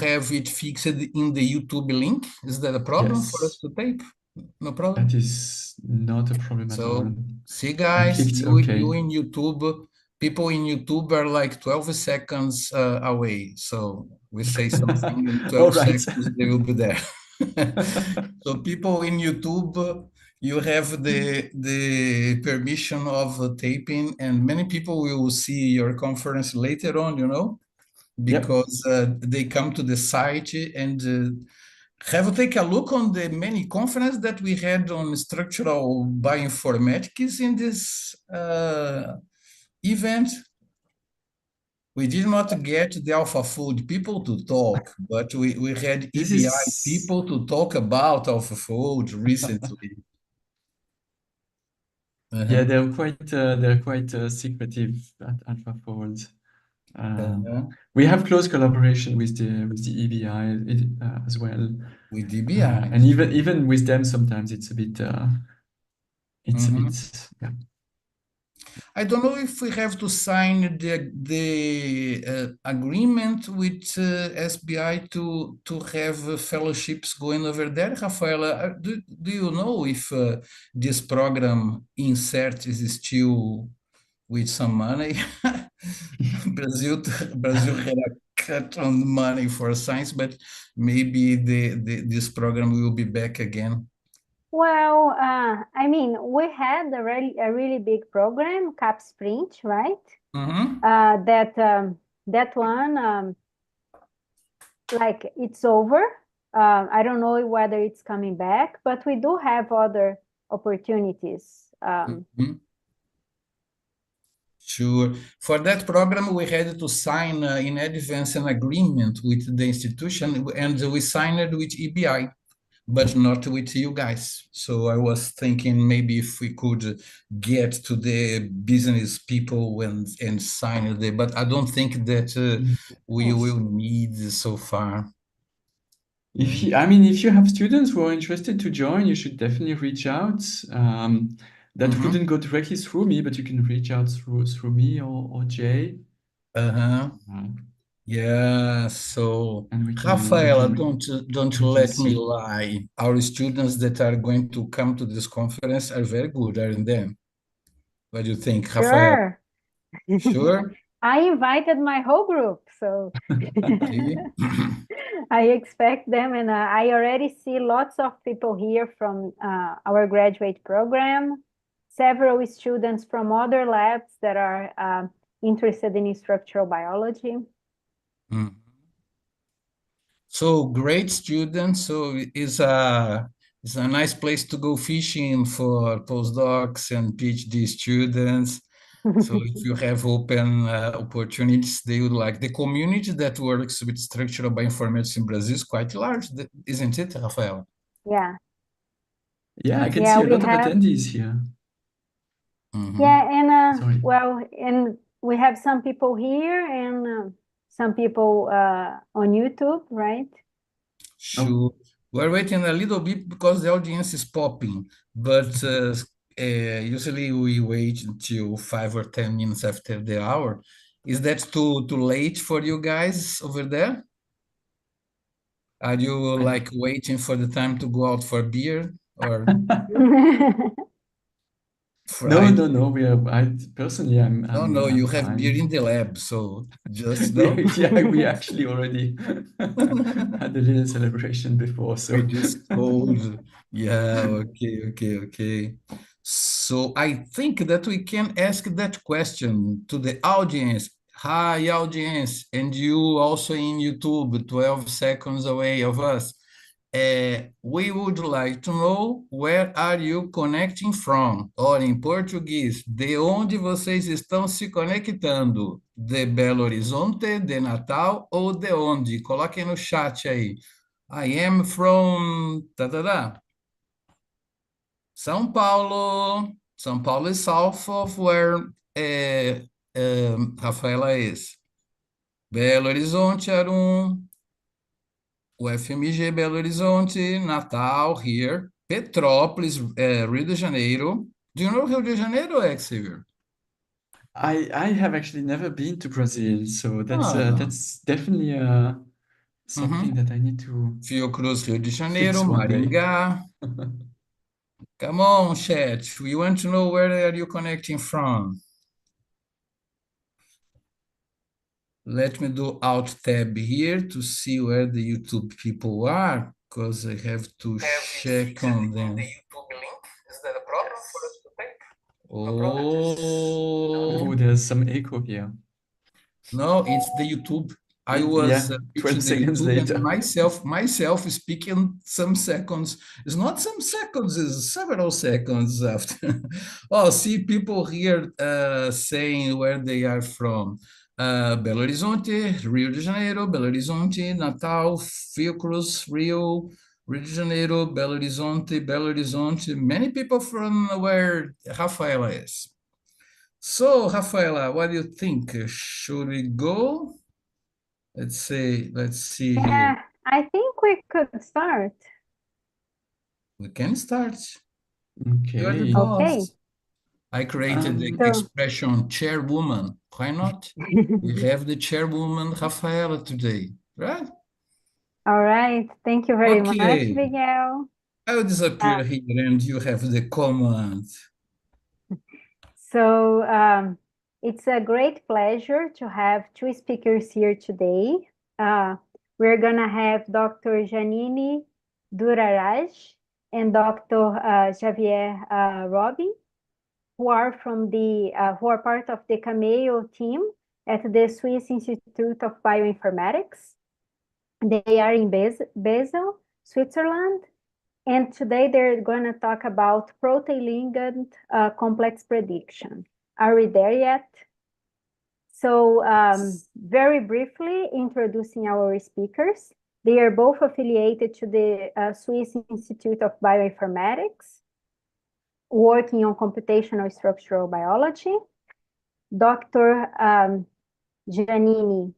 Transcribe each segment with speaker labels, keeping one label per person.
Speaker 1: have it fixed in the YouTube link? Is that a problem for us
Speaker 2: Yes,
Speaker 1: to tape? No problem.
Speaker 2: that is not a problem at all.
Speaker 1: So see,
Speaker 2: I
Speaker 1: guys,
Speaker 2: clicked
Speaker 1: you
Speaker 2: OK.
Speaker 1: in YouTube, people in YouTube are like 12 seconds away. So we say something in
Speaker 2: All
Speaker 1: 12
Speaker 2: right.
Speaker 1: seconds, they will be there. So people in YouTube, you have the permission of taping, and many people will see your conference later on,
Speaker 2: Yep.
Speaker 1: because they come to the site and have a take a look on the many conference that we had on structural bioinformatics in this event. We did not get the AlphaFold people to talk, but we had
Speaker 2: This
Speaker 1: EBI
Speaker 2: is
Speaker 1: people to talk about AlphaFold recently.
Speaker 2: yeah,
Speaker 1: Uh-huh.
Speaker 2: they're quite secretive at AlphaFold.
Speaker 1: Uh-huh.
Speaker 2: We have close collaboration with the EBI as well,
Speaker 1: With EBI.
Speaker 2: and even with them sometimes it's a bit
Speaker 1: Mhm.
Speaker 2: yeah.
Speaker 1: I don't know if we have to sign the agreement with SBI to have fellowships going over there, Rafaela. Do you know if this program insert is still with some money? Brazil had a cut on money for science, but maybe this program will be back again.
Speaker 3: Well, I mean, we had a really big program, Cap Sprint, right?
Speaker 1: Mhm.
Speaker 3: That one, like it's over. I don't know whether it's coming back, but we do have other opportunities.
Speaker 1: Mhm. Sure. For that program, we had to sign in advance an agreement with the institution, and we signed it with EBI, but not with you guys. So I was thinking maybe if we could get to the business people and sign it, but I don't think that we
Speaker 2: Yes.
Speaker 1: will need so far.
Speaker 2: I mean, if you have students who are interested to join, you should definitely reach out. That
Speaker 1: Mhm.
Speaker 2: wouldn't go directly through me, but you can reach out through me or Jay.
Speaker 1: Uh-huh. Yeah, so
Speaker 2: And we
Speaker 1: Rafaela,
Speaker 2: can
Speaker 1: don't
Speaker 2: we can
Speaker 1: let me
Speaker 2: see.
Speaker 1: lie. Our students that are going to come to this conference are very good, aren't they? What do you think, Rafael?
Speaker 3: Sure.
Speaker 1: Sure?
Speaker 3: I invited my whole group, so
Speaker 1: See?
Speaker 3: I expect them, and I already see lots of people here from our graduate program, several students from other labs that are interested in structural biology.
Speaker 1: Mm. So great students. So it's a nice place to go fishing for postdocs and PhD students. So if you have open opportunities, they would like the community that works with structural bioinformatics in Brazil is quite large, isn't it, Rafael?
Speaker 3: Yeah,
Speaker 2: Yeah, I can
Speaker 3: yeah,
Speaker 2: see a
Speaker 3: we
Speaker 2: lot of
Speaker 3: have,
Speaker 2: attendees here.
Speaker 3: yeah, and
Speaker 2: Sorry.
Speaker 3: well, and we have some people here and some people on YouTube, right?
Speaker 1: Sure. We're waiting a little bit because the audience is popping, but usually we wait until 5 or 10 minutes after the hour. Is that too late for you guys over there? Are you
Speaker 2: I-
Speaker 1: like waiting for the time to go out for beer or
Speaker 2: No,
Speaker 1: fried?
Speaker 2: no, no. I personally,
Speaker 1: No, no,
Speaker 2: I'm
Speaker 1: you have beer in
Speaker 2: fine.
Speaker 1: the lab, so just
Speaker 2: Yeah,
Speaker 1: no.
Speaker 2: yeah, we actually already had a little celebration before, so
Speaker 1: With this cold. Yeah, okay. So I think that we can ask that question to the audience. Hi, audience, and you also in YouTube, 12 seconds away of us. We would like to know where are you connecting from? Or em português, de onde vocês estão se conectando? De Belo Horizonte, de Natal ou de onde? Coloquem no chat aí. I am from São Paulo. São Paulo is south of where Rafaela is. Belo Horizonte, Arum. UFMG Belo Horizonte, Natal, here. Petrópolis, Rio de Janeiro. Do you know Rio de Janeiro, Xavier?
Speaker 2: I have actually never been to Brazil, so
Speaker 1: Ah,
Speaker 2: that's definitely something that I need to
Speaker 1: Fiocruz, Rio de
Speaker 2: fix
Speaker 1: Janeiro,
Speaker 2: one day.
Speaker 1: Maringá. Come on, chat. We want to know where are you connecting from. Let me do Alt Tab here to see where the YouTube people are, because I have to check on them.
Speaker 4: The YouTube link, is that a problem for us to take?
Speaker 2: Oh, there's some echo here.
Speaker 1: No, it's the YouTube. I was
Speaker 2: Yeah, 12
Speaker 1: reaching the
Speaker 2: seconds
Speaker 1: YouTube
Speaker 2: later.
Speaker 1: and myself speaking some seconds. It's not some seconds, it's several seconds after. Oh, see people here saying where they are from. Belo Horizonte, Rio de Janeiro, Belo Horizonte, Natal, Fiocruz, Rio de Janeiro, Belo Horizonte. Many people from where Rafaela is. So, Rafaela, what do you think? Should we go? Let's see here.
Speaker 3: Yeah, I think we could start.
Speaker 1: We can start. You are the
Speaker 2: Okay.
Speaker 1: boss.
Speaker 3: Okay.
Speaker 1: I created the
Speaker 3: So-
Speaker 1: expression chairwoman. Why not? We have the chairwoman Rafaela today, right?
Speaker 3: All right. Thank you very much,
Speaker 1: Okay.
Speaker 3: Miguel.
Speaker 1: I'll disappear here and you have the command.
Speaker 3: So it's a great pleasure to have two speakers here today. We're going to have Dr. Janani Durairaj and Dr. Xavier Robin, who are part of the CAMEO team at the Swiss Institute of Bioinformatics. They are in Basel, Switzerland. And today they're going to talk about protein-ligand complex prediction. Are we there yet? So very briefly introducing our speakers. They are both affiliated to the Swiss Institute of Bioinformatics, working on computational structural biology. Dr. Janani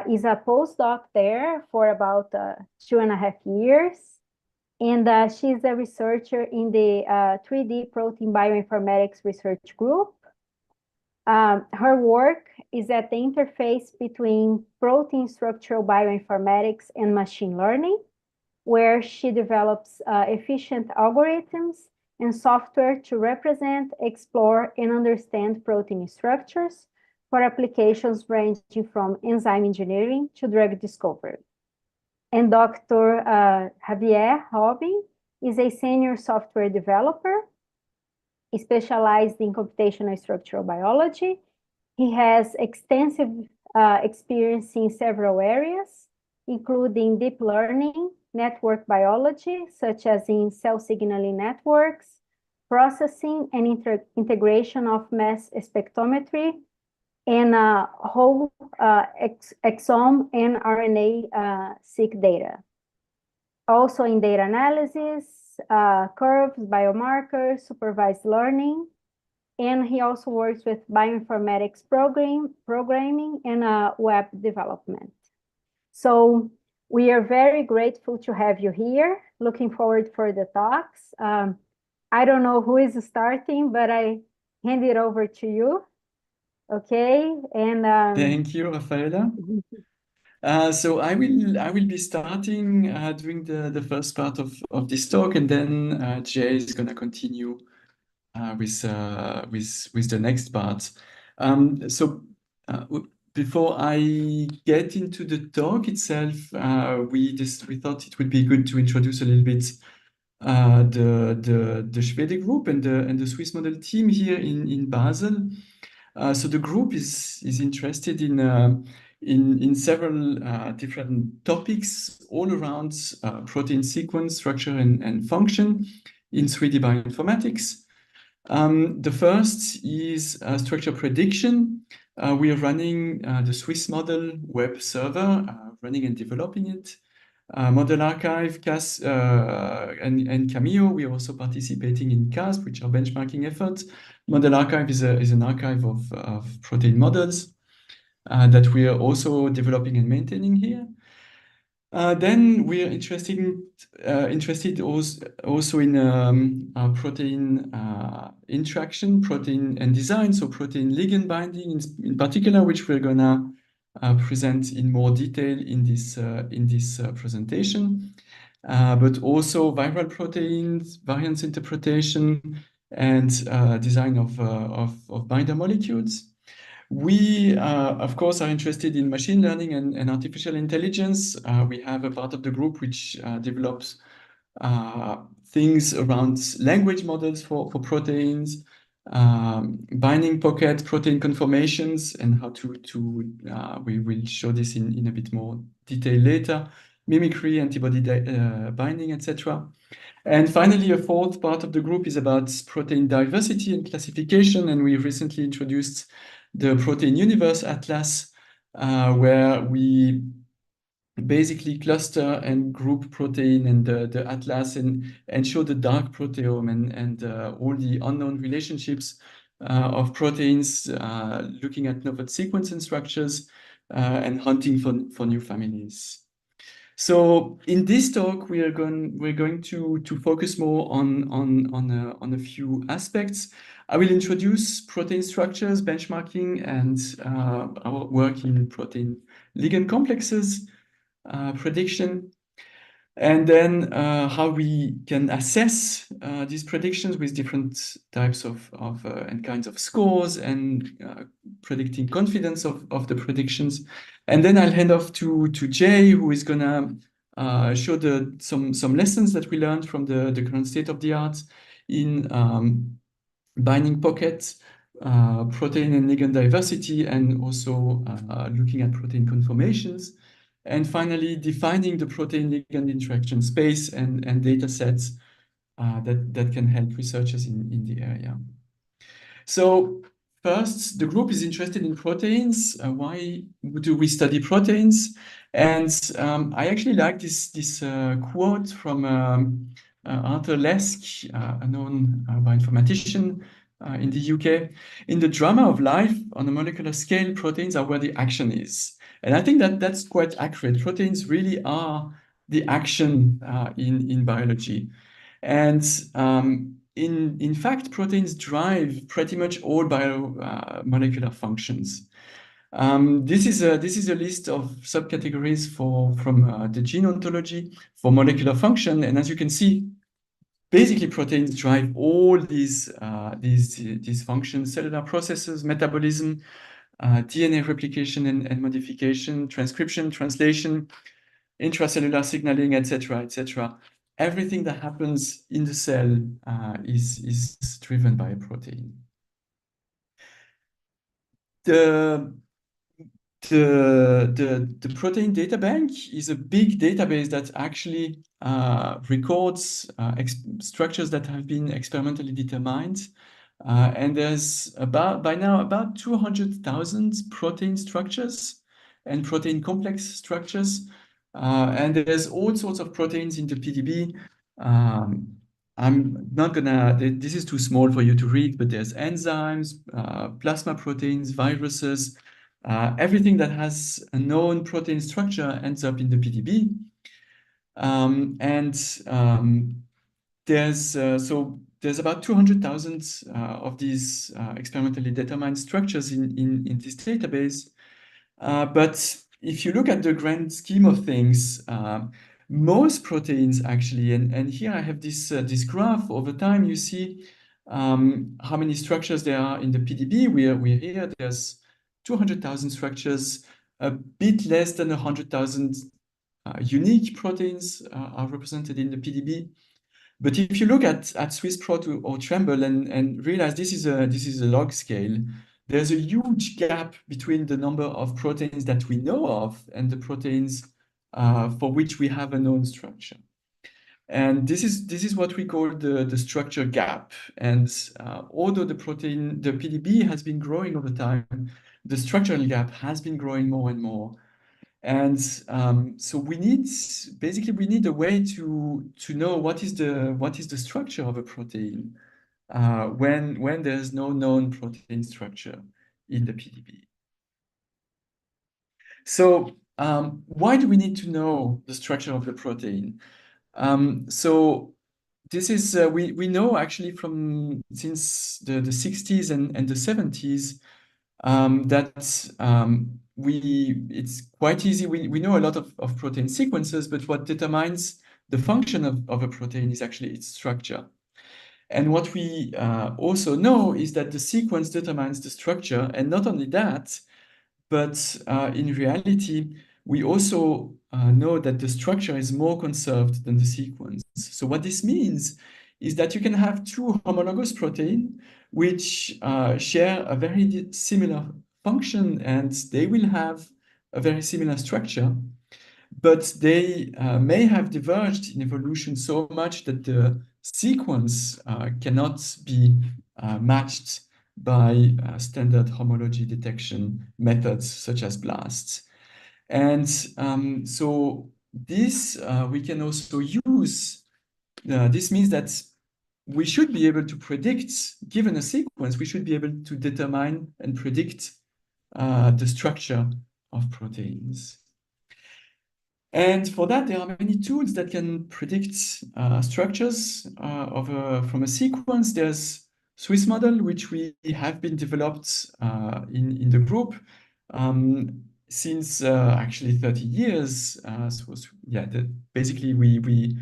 Speaker 3: is a postdoc there for about 2.5 years. And she's a researcher in the 3D protein bioinformatics research group. Her work is at the interface between protein structural bioinformatics and machine learning, where she develops efficient algorithms and software to represent, explore, and understand protein structures for applications ranging from enzyme engineering to drug discovery. And Dr. Xavier Robin is a senior software developer specialized in computational structural biology. He has extensive experience in several areas, including deep learning, network biology, such as in cell signaling networks, processing and integration of mass spectrometry, and whole exome and RNA-seq data. Also in data analysis, curves, biomarkers, supervised learning, and he also works with bioinformatics programming and web development. So we are very grateful to have you here. Looking forward for the talks. I don't know who is starting, but I hand it over to you. Okay, and
Speaker 2: Thank you, Rafaela. So I will be starting doing the first part of this talk, and then Jay is gonna continue with the next part. Before I get into the talk itself, we thought it would be good to introduce a little bit the Schwede group and the Swiss model team here in Basel. So the group is interested in several different topics all around protein sequence, structure, and function in 3D bioinformatics. The first is structure prediction. We are running the Swiss model web server, running and developing it. Model Archive, CAS, and CAMEO. We are also participating in CASP, which are benchmarking efforts. Model Archive is an archive of protein models that we are also developing and maintaining here. Then we are interested also in protein interaction, protein and design, so protein ligand binding in particular, which we're gonna present in more detail in this presentation, but also viral proteins, variance interpretation, and design of binder molecules. We, of course, are interested in machine learning and artificial intelligence. We have a part of the group which develops things around language models for proteins, binding pocket, protein conformations, and how we will show this in a bit more detail later, mimicry, antibody binding, etc. And finally, a fourth part of the group is about protein diversity and classification, and we recently introduced the Protein Universe Atlas, where we basically cluster and group protein and the atlas and show the dark proteome and all the unknown relationships of proteins, looking at novel sequence and structures, and hunting for new families. So in this talk, we're going to focus more on a few aspects. I will introduce protein structures, benchmarking, and our work in protein ligand complexes, prediction, and then how we can assess these predictions with different types of and kinds of scores and predicting confidence of the predictions. And then I'll hand off to Jay, who is gonna show some lessons that we learned from the current state of the art in binding pockets, protein and ligand diversity, and also looking at protein conformations. And finally, defining the protein-ligand interaction space and data sets that can help researchers in the area. So first, the group is interested in proteins. Why do we study proteins? And I actually like this quote from Arthur Lesk, a known bioinformatician in the UK. In the drama of life, on a molecular scale, proteins are where the action is. And I think that that's quite accurate. Proteins really are the action in biology. And in fact, proteins drive pretty much all biomolecular functions. This is a list of subcategories from the gene ontology for molecular function. And as you can see, basically proteins drive all these functions: cellular processes, metabolism, DNA replication and modification, transcription, translation, intracellular signaling, etc., etc. Everything that happens in the cell is driven by a protein. The protein data bank is a big database that actually records structures that have been experimentally determined. And there's by now about 200,000 protein structures and protein complex structures. And there's all sorts of proteins in the PDB. I'm not gonna, this is too small for you to read, but there's enzymes, plasma proteins, viruses, everything that has a known protein structure ends up in the PDB. There's about 200,000 of these experimentally determined structures in this database. But if you look at the grand scheme of things, most proteins actually, and here I have this graph. Over time, you see how many structures there are in the PDB. We're here. There's 200,000 structures. A bit less than 100,000 unique proteins are represented in the PDB. But if you look at SwissProt or Tremble and realize this is a log scale, there's a huge gap between the number of proteins that we know of and the proteins for which we have a known structure. And this is what we call the structure gap. And although the PDB has been growing over time, the structural gap has been growing more and more. And so we need a way to know what is the structure of a protein when there's no known protein structure in the PDB. So why do we need to know the structure of the protein? So this is we know actually from since the 60s and the 70s that it's quite easy. We know a lot of protein sequences, but what determines the function of a protein is actually its structure. And what we also know is that the sequence determines the structure, and not only that, but in reality, we also know that the structure is more conserved than the sequence. So what this means is that you can have two homologous proteins which share a very similar function, and they will have a very similar structure, but they may have diverged in evolution so much that the sequence cannot be matched by standard homology detection methods such as BLAST. And so this we can also use. This means that we should be able to predict, given a sequence, we should be able to determine and predict the structure of proteins. And for that, there are many tools that can predict structures from a sequence. There's Swiss model, which we have been developed in the group since actually 30 years. Basically we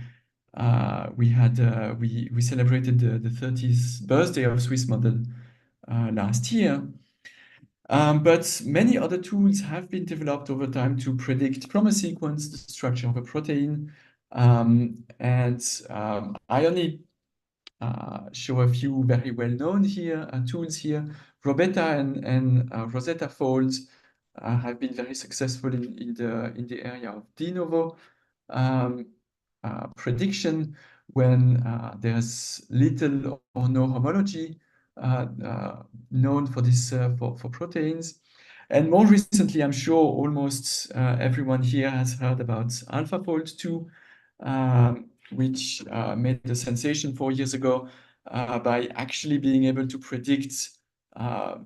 Speaker 2: celebrated the 30th birthday of Swiss model last year. But many other tools have been developed over time to predict from a sequence the structure of a protein. I only show a few very well-known tools here. Robetta and Rosetta folds have been very successful in the area of de novo prediction when there's little or no homology known for this for proteins. And more recently, I'm sure almost everyone here has heard about AlphaFold 2, which made a sensation 4 years ago by actually being able to predict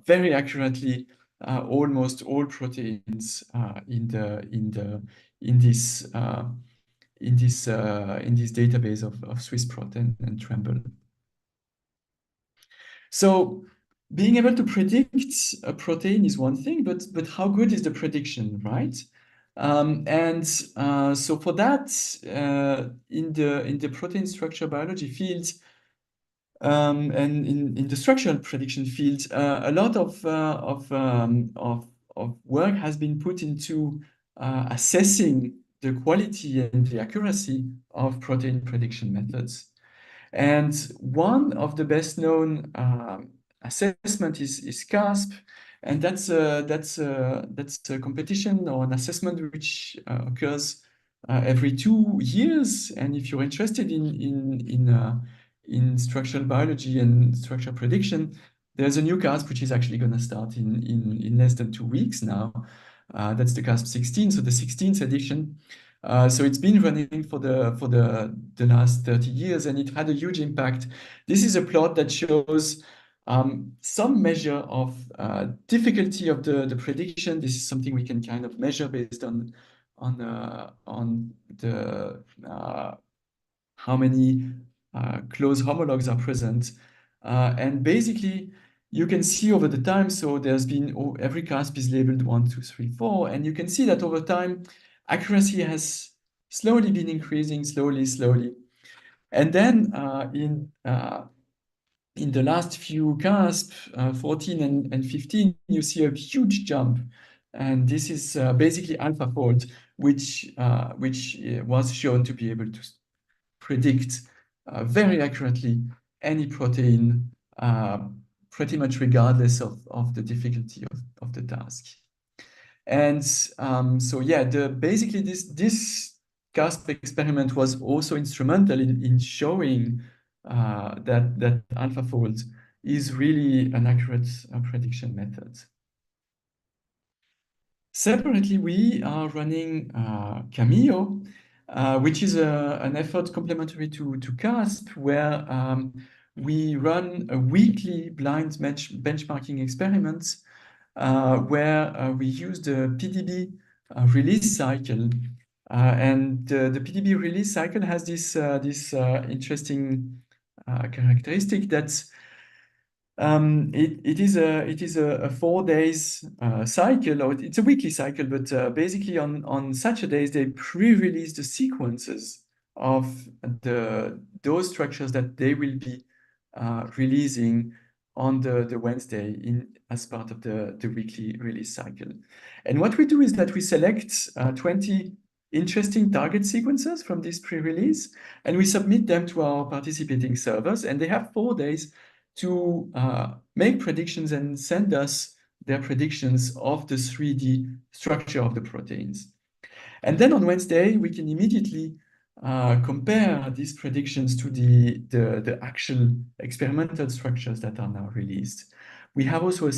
Speaker 2: very accurately almost all proteins in this database of Swiss Protein and Tremble. So being able to predict a protein is one thing, but how good is the prediction, right? So for that, in the protein structure biology field, and in the structural prediction field, a lot of work has been put into assessing the quality and the accuracy of protein prediction methods. And one of the best known assessment is CASP, and that's a competition or an assessment which occurs every 2 years. And if you're interested in structural biology and structural prediction, there's a new CASP which is actually going to start in less than 2 weeks now. That's the CASP 16, so the 16th edition. So it's been running for the last 30 years, and it had a huge impact. This is a plot that shows some measure of difficulty of the prediction. This is something we can kind of measure based on the how many close homologs are present, and basically you can see over the time. So there's been every CASP is labeled 1, 2, 3, 4, and you can see that over time accuracy has slowly been increasing, slowly. And then in the last few CASP, 14 and 15, you see a huge jump. And this is basically AlphaFold, which was shown to be able to predict very accurately any protein, pretty much regardless of the difficulty of the task. And so yeah, basically this CASP experiment was also instrumental in showing that AlphaFold is really an accurate prediction method. Separately, we are running CAMEO, which is an effort complementary to CASP, where we run a weekly blind benchmarking experiment where we use the PDB release cycle. And the PDB release cycle has this interesting characteristic that It is a 4 days cycle, or it's a weekly cycle, but basically on Saturdays they pre-release the sequences of those structures that they will be releasing on the Wednesday as part of the weekly release cycle. And what we do is that we select 20 interesting target sequences from this pre-release, and we submit them to our participating servers, and they have 4 days to make predictions and send us their predictions of the 3D structure of the proteins. And then on Wednesday, we can immediately compare these predictions to the actual experimental structures that are now released. We have also a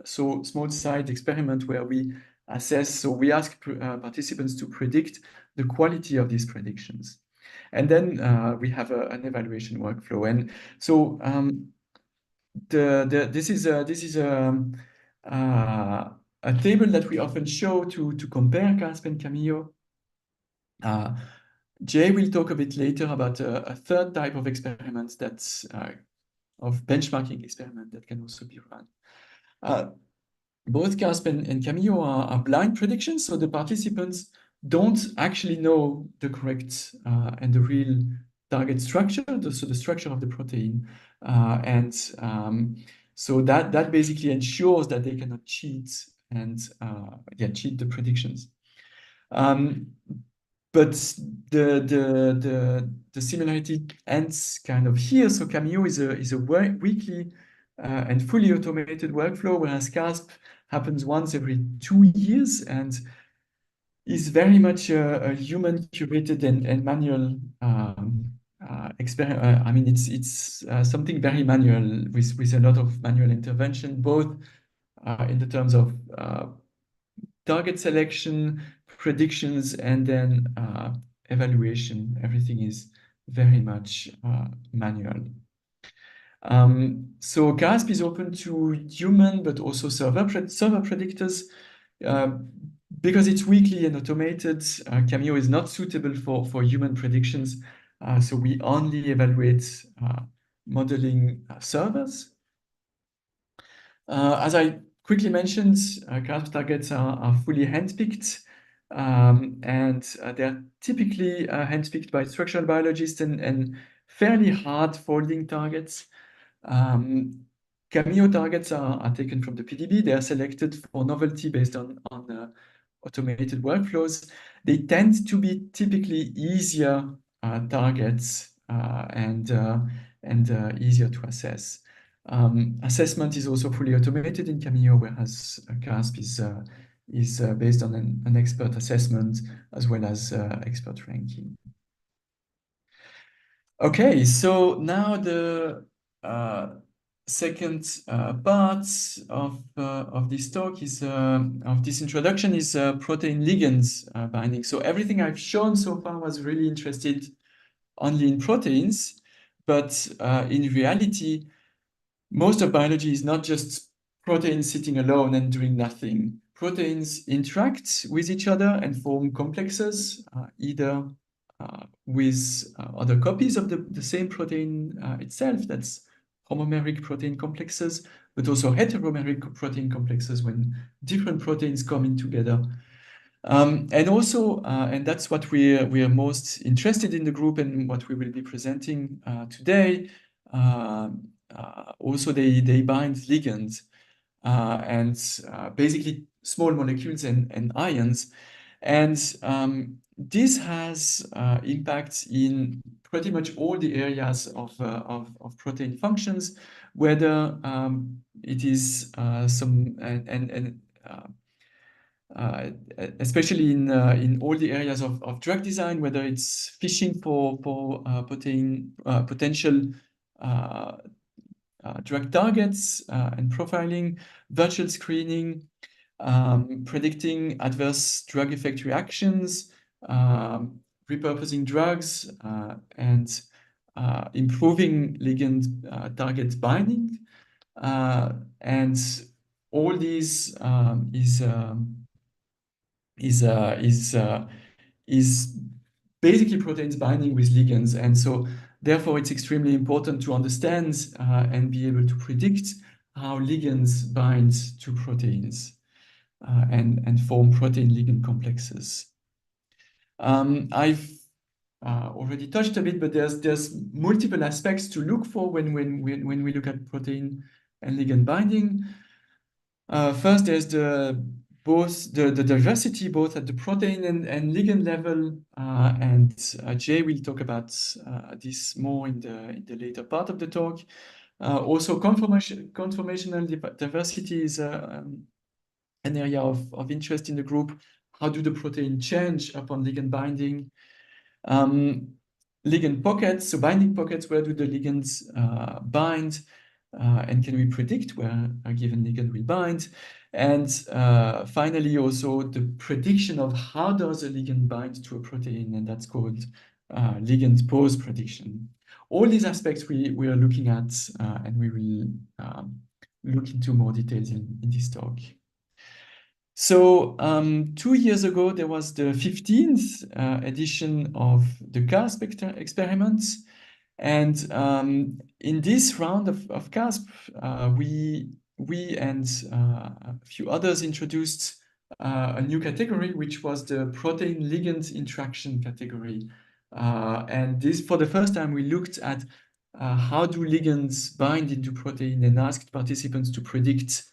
Speaker 2: small side experiment where we assess, so we ask participants to predict the quality of these predictions. And then we have an evaluation workflow. And so this is a table that we often show to compare CASP and CAMEO. Jay will talk a bit later about a third type of experiment that's of benchmarking experiment that can also be run. Both CASP and CAMEO are blind predictions, so the participants don't actually know the correct and the real target structure, so the structure of the protein. So that basically ensures that they cannot cheat and cheat the predictions. But the similarity ends kind of here. So CAMEO is a weekly and fully automated workflow, whereas CASP happens once every 2 years and is very much a human curated and manual experiment. I mean, it's something very manual with a lot of manual intervention, both in the terms of target selection, predictions, and then evaluation. Everything is very much manual. So CASP is open to human, but also server predictors. Because it's weekly and automated, CAMEO is not suitable for human predictions. So we only evaluate modeling servers. As I quickly mentioned, CASP targets are fully handpicked, and they're typically handpicked by structural biologists and fairly hard folding targets. CAMEO targets are taken from the PDB. They are selected for novelty based on automated workflows. They tend to be typically easier targets and easier to assess. Assessment is also fully automated in CAMEO, whereas CASP is based on an expert assessment as well as expert ranking. Okay, so now the second part of this talk is of this introduction is protein ligands binding. So everything I've shown so far was really interested only in proteins, but in reality, most of biology is not just proteins sitting alone and doing nothing. Proteins interact with each other and form complexes, either with other copies of the same protein itself, that's homomeric protein complexes, but also heteromeric protein complexes when different proteins come in together. And also, and that's what we are most interested in the group and what we will be presenting today, also they bind ligands and basically small molecules and ions. And this has impacts in pretty much all the areas of protein functions, whether it is especially in all the areas of drug design, whether it's fishing for potential drug targets and profiling, virtual screening, predicting adverse drug effect reactions, repurposing drugs, and improving ligand target binding. And all these is basically proteins binding with ligands. And so Therefore, it's extremely important to understand and be able to predict how ligands bind to proteins and form protein-ligand complexes. I've already touched a bit, but there's multiple aspects to look for when we look at protein and ligand binding. First, there's the diversity both at the protein and ligand level, and Jay will talk about this more in the later part of the talk. Also, conformational diversity is an area of interest in the group. How do the protein change upon ligand binding? Ligand pockets, so binding pockets, where do the ligands bind? And can we predict where a given ligand will bind? And finally, also the prediction of how does a ligand bind to a protein, and that's called ligand pose prediction. All these aspects we are looking at, and we will look into more details in this talk. So 2 years ago, there was the 15th edition of the CASP experiments. And in this round of CASP, we and a few others introduced a new category, which was the protein-ligand interaction category. And this, for the first time, we looked at how do ligands bind into protein and asked participants to predict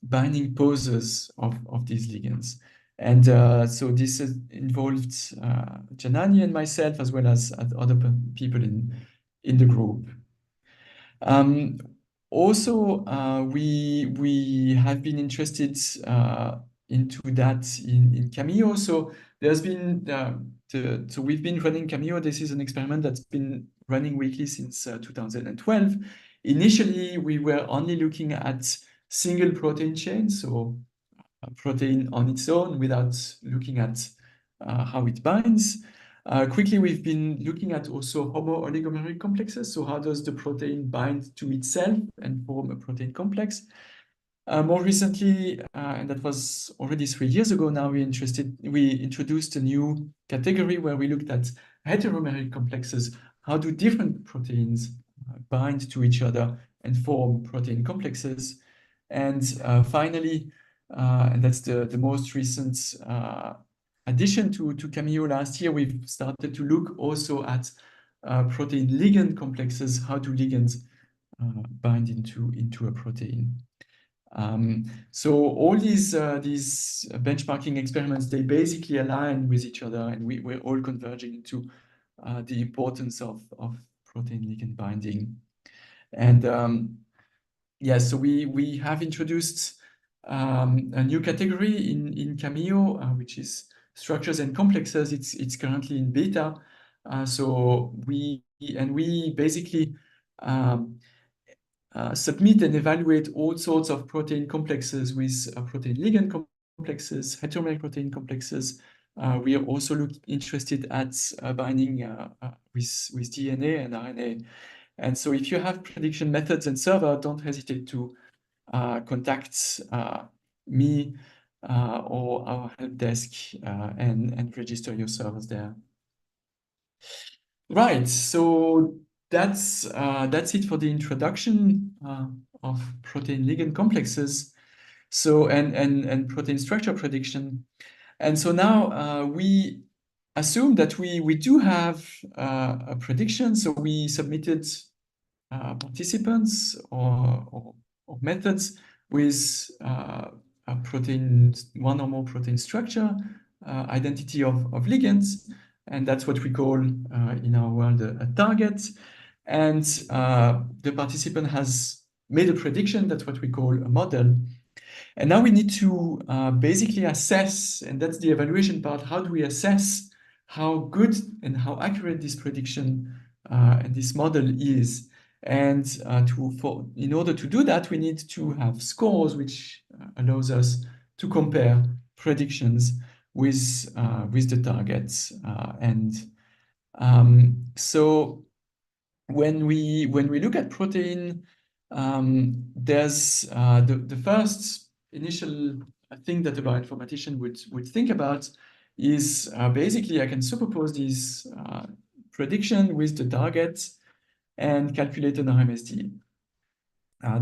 Speaker 2: binding poses of these ligands. And so this involved Janani and myself, as well as other people in the group. Also, we have been interested into that in CAMEO. So there's been so we've been running CAMEO. This is an experiment that's been running weekly since 2012. Initially, we were only looking at single protein chains, so a protein on its own without looking at how it binds. Quickly, we've been looking at also homo-oligomeric complexes. So how does the protein bind to itself and form a protein complex? More recently, and that was already 3 years ago now, we introduced a new category where we looked at heteromeric complexes. How do different proteins bind to each other and form protein complexes? And finally, and that's the most recent addition to CAMEO last year, we've started to look also at protein-ligand complexes. How do ligands bind into a protein? So all these benchmarking experiments, they basically align with each other, and we're all converging into the importance of protein-ligand binding. And yeah, so we have introduced a new category in CAMEO, which is structures and complexes. It's currently in beta. So we basically submit and evaluate all sorts of protein complexes with protein-ligand complexes, heteromeric protein complexes. We are also interested at binding with DNA and RNA. And so if you have prediction methods and server, don't hesitate to contact me or our help desk and register your servers there. Right, so that's it for the introduction of protein-ligand complexes. So and protein structure prediction. And so now we assume that we do have a prediction. So we submitted participants or methods with a protein, one or more protein structure, identity of ligands, and that's what we call in our world a target. And the participant has made a prediction. That's what we call a model. And now we need to basically assess, and that's the evaluation part. How do we assess how good and how accurate this prediction and this model is? And in order to do that, we need to have scores, which allows us to compare predictions with the targets. So when we look at protein, there's the first initial thing that a bioinformatician would think about is basically I can superpose these prediction with the target and calculate an RMSD.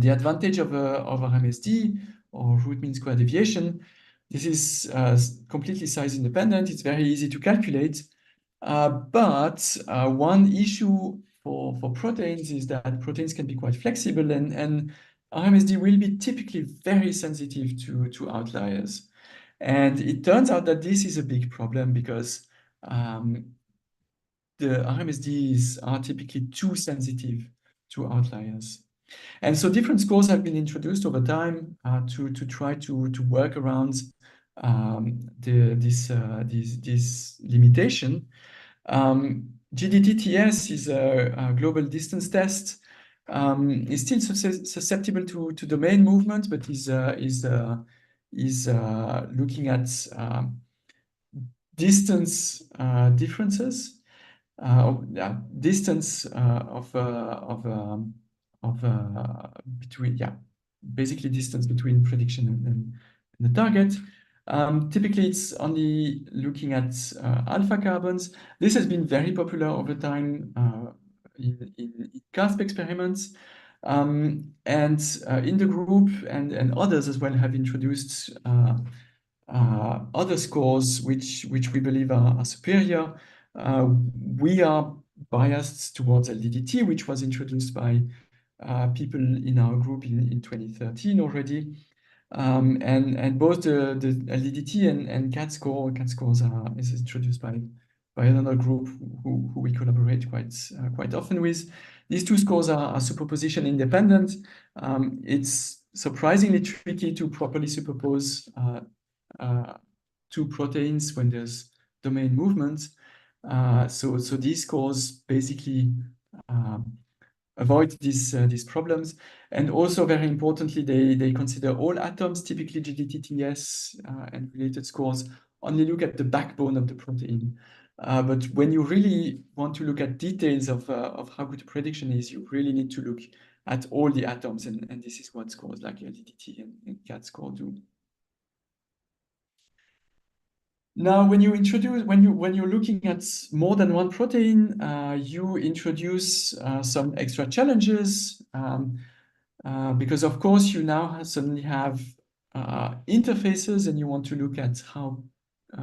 Speaker 2: The advantage of RMSD, or root mean square deviation, this is completely size independent. It's very easy to calculate. But one issue for proteins is that proteins can be quite flexible, and RMSD will be typically very sensitive to outliers. And it turns out that this is a big problem because the RMSDs are typically too sensitive to outliers. And so different scores have been introduced over time to try to work around this limitation. GDT-TS is a global distance test. It's still susceptible to domain movement, but is looking at distance differences. Distance basically distance between prediction and the target. Typically, it's only looking at alpha carbons. This has been very popular over time in CASP experiments. And in the group and others as well have introduced other scores which we believe are superior. We are biased towards LDDT, which was introduced by people in our group in 2013 already. And both the LDDT and CAT scores is introduced by another group who we collaborate quite often with. These two scores are superposition independent. It's surprisingly tricky to properly superpose two proteins when there's domain movement. So these scores basically avoid these problems. And also very importantly, they consider all atoms, typically GDT-TS and related scores only look at the backbone of the protein. But when you really want to look at details of how good the prediction is, you really need to look at all the atoms, and this is what scores like LDDT and CAT score do. Now, when you're looking at more than one protein, you introduce some extra challenges because, of course, you now suddenly have interfaces, and you want to look at how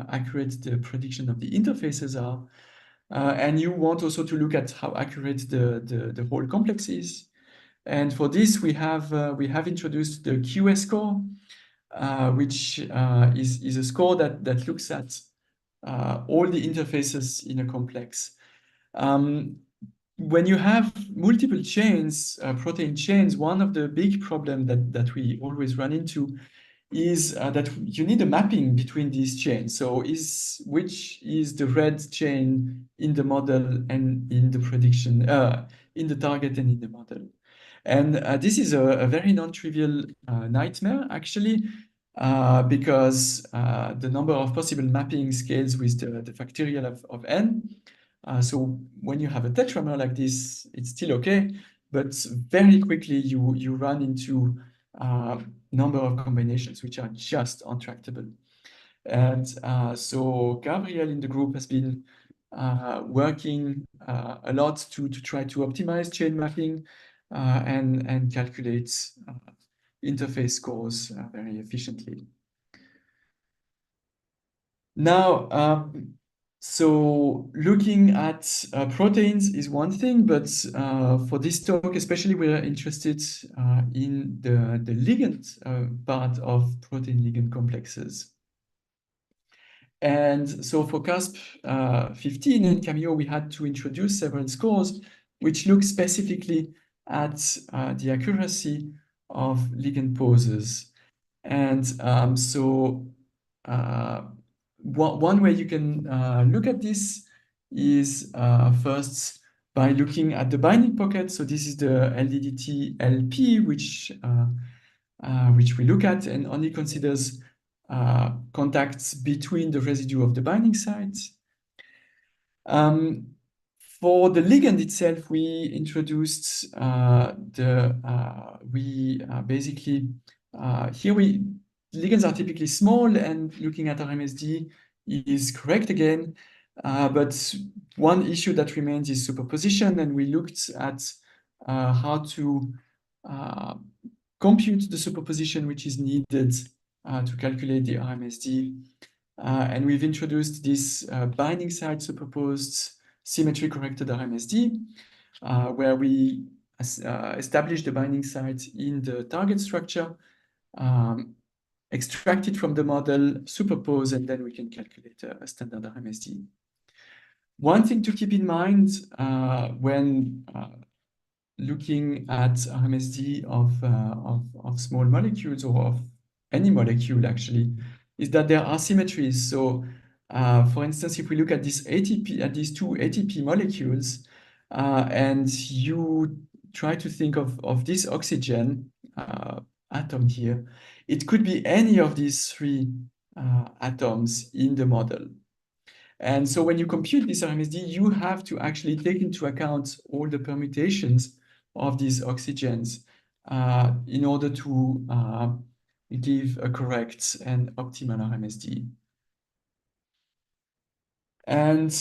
Speaker 2: accurate the prediction of the interfaces are, and you want also to look at how accurate the whole complex is. And for this, we have introduced the QS score, which is a score that looks at all the interfaces in a complex. When you have multiple chains, protein chains, one of the big problems that we always run into is that you need a mapping between these chains. So which is the red chain in the model and in the prediction, in the target and in the model. And this is a very non-trivial nightmare, actually, because the number of possible mapping scales with the factorial of n. So when you have a tetramer like this, it's still okay, but very quickly you run into number of combinations which are just untractable. And so Gabriel in the group has been working a lot to try to optimize chain mapping and calculate interface scores very efficiently. Now, so looking at proteins is one thing, but for this talk, especially, we're interested in the ligand part of protein-ligand complexes. And so for CASP 15 and CAMEO, we had to introduce several scores which look specifically at the accuracy of ligand poses. And so one way you can look at this is first by looking at the binding pocket. So this is the LDDT LP, which we look at and only considers contacts between the residue of the binding sites. For the ligand itself, we introduced basically here ligands are typically small, and looking at RMSD is correct again. But one issue that remains is superposition, and we looked at how to compute the superposition which is needed to calculate the RMSD. And we've introduced this binding site superposed symmetry corrected RMSD, where we establish the binding site in the target structure, extract it from the model, superpose, and then we can calculate a standard RMSD. One thing to keep in mind when looking at RMSD of small molecules or of any molecule actually is that there are symmetries. So for instance, if we look at this ATP, at these two ATP molecules, and you try to think of this oxygen atom here, it could be any of these three atoms in the model. And so when you compute this RMSD, you have to actually take into account all the permutations of these oxygens in order to give a correct and optimal RMSD. And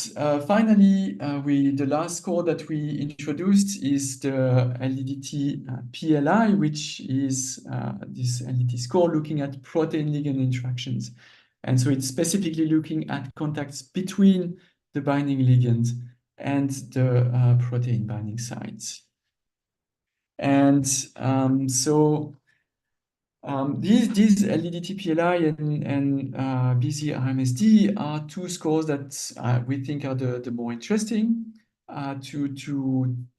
Speaker 2: finally, the last score that we introduced is the LDT PLI, which is this LDT score looking at protein-ligand interactions. And so it's specifically looking at contacts between the binding ligand and the protein binding sites. And these LDT-PLI and BZ-RMSD are two scores that we think are the more interesting to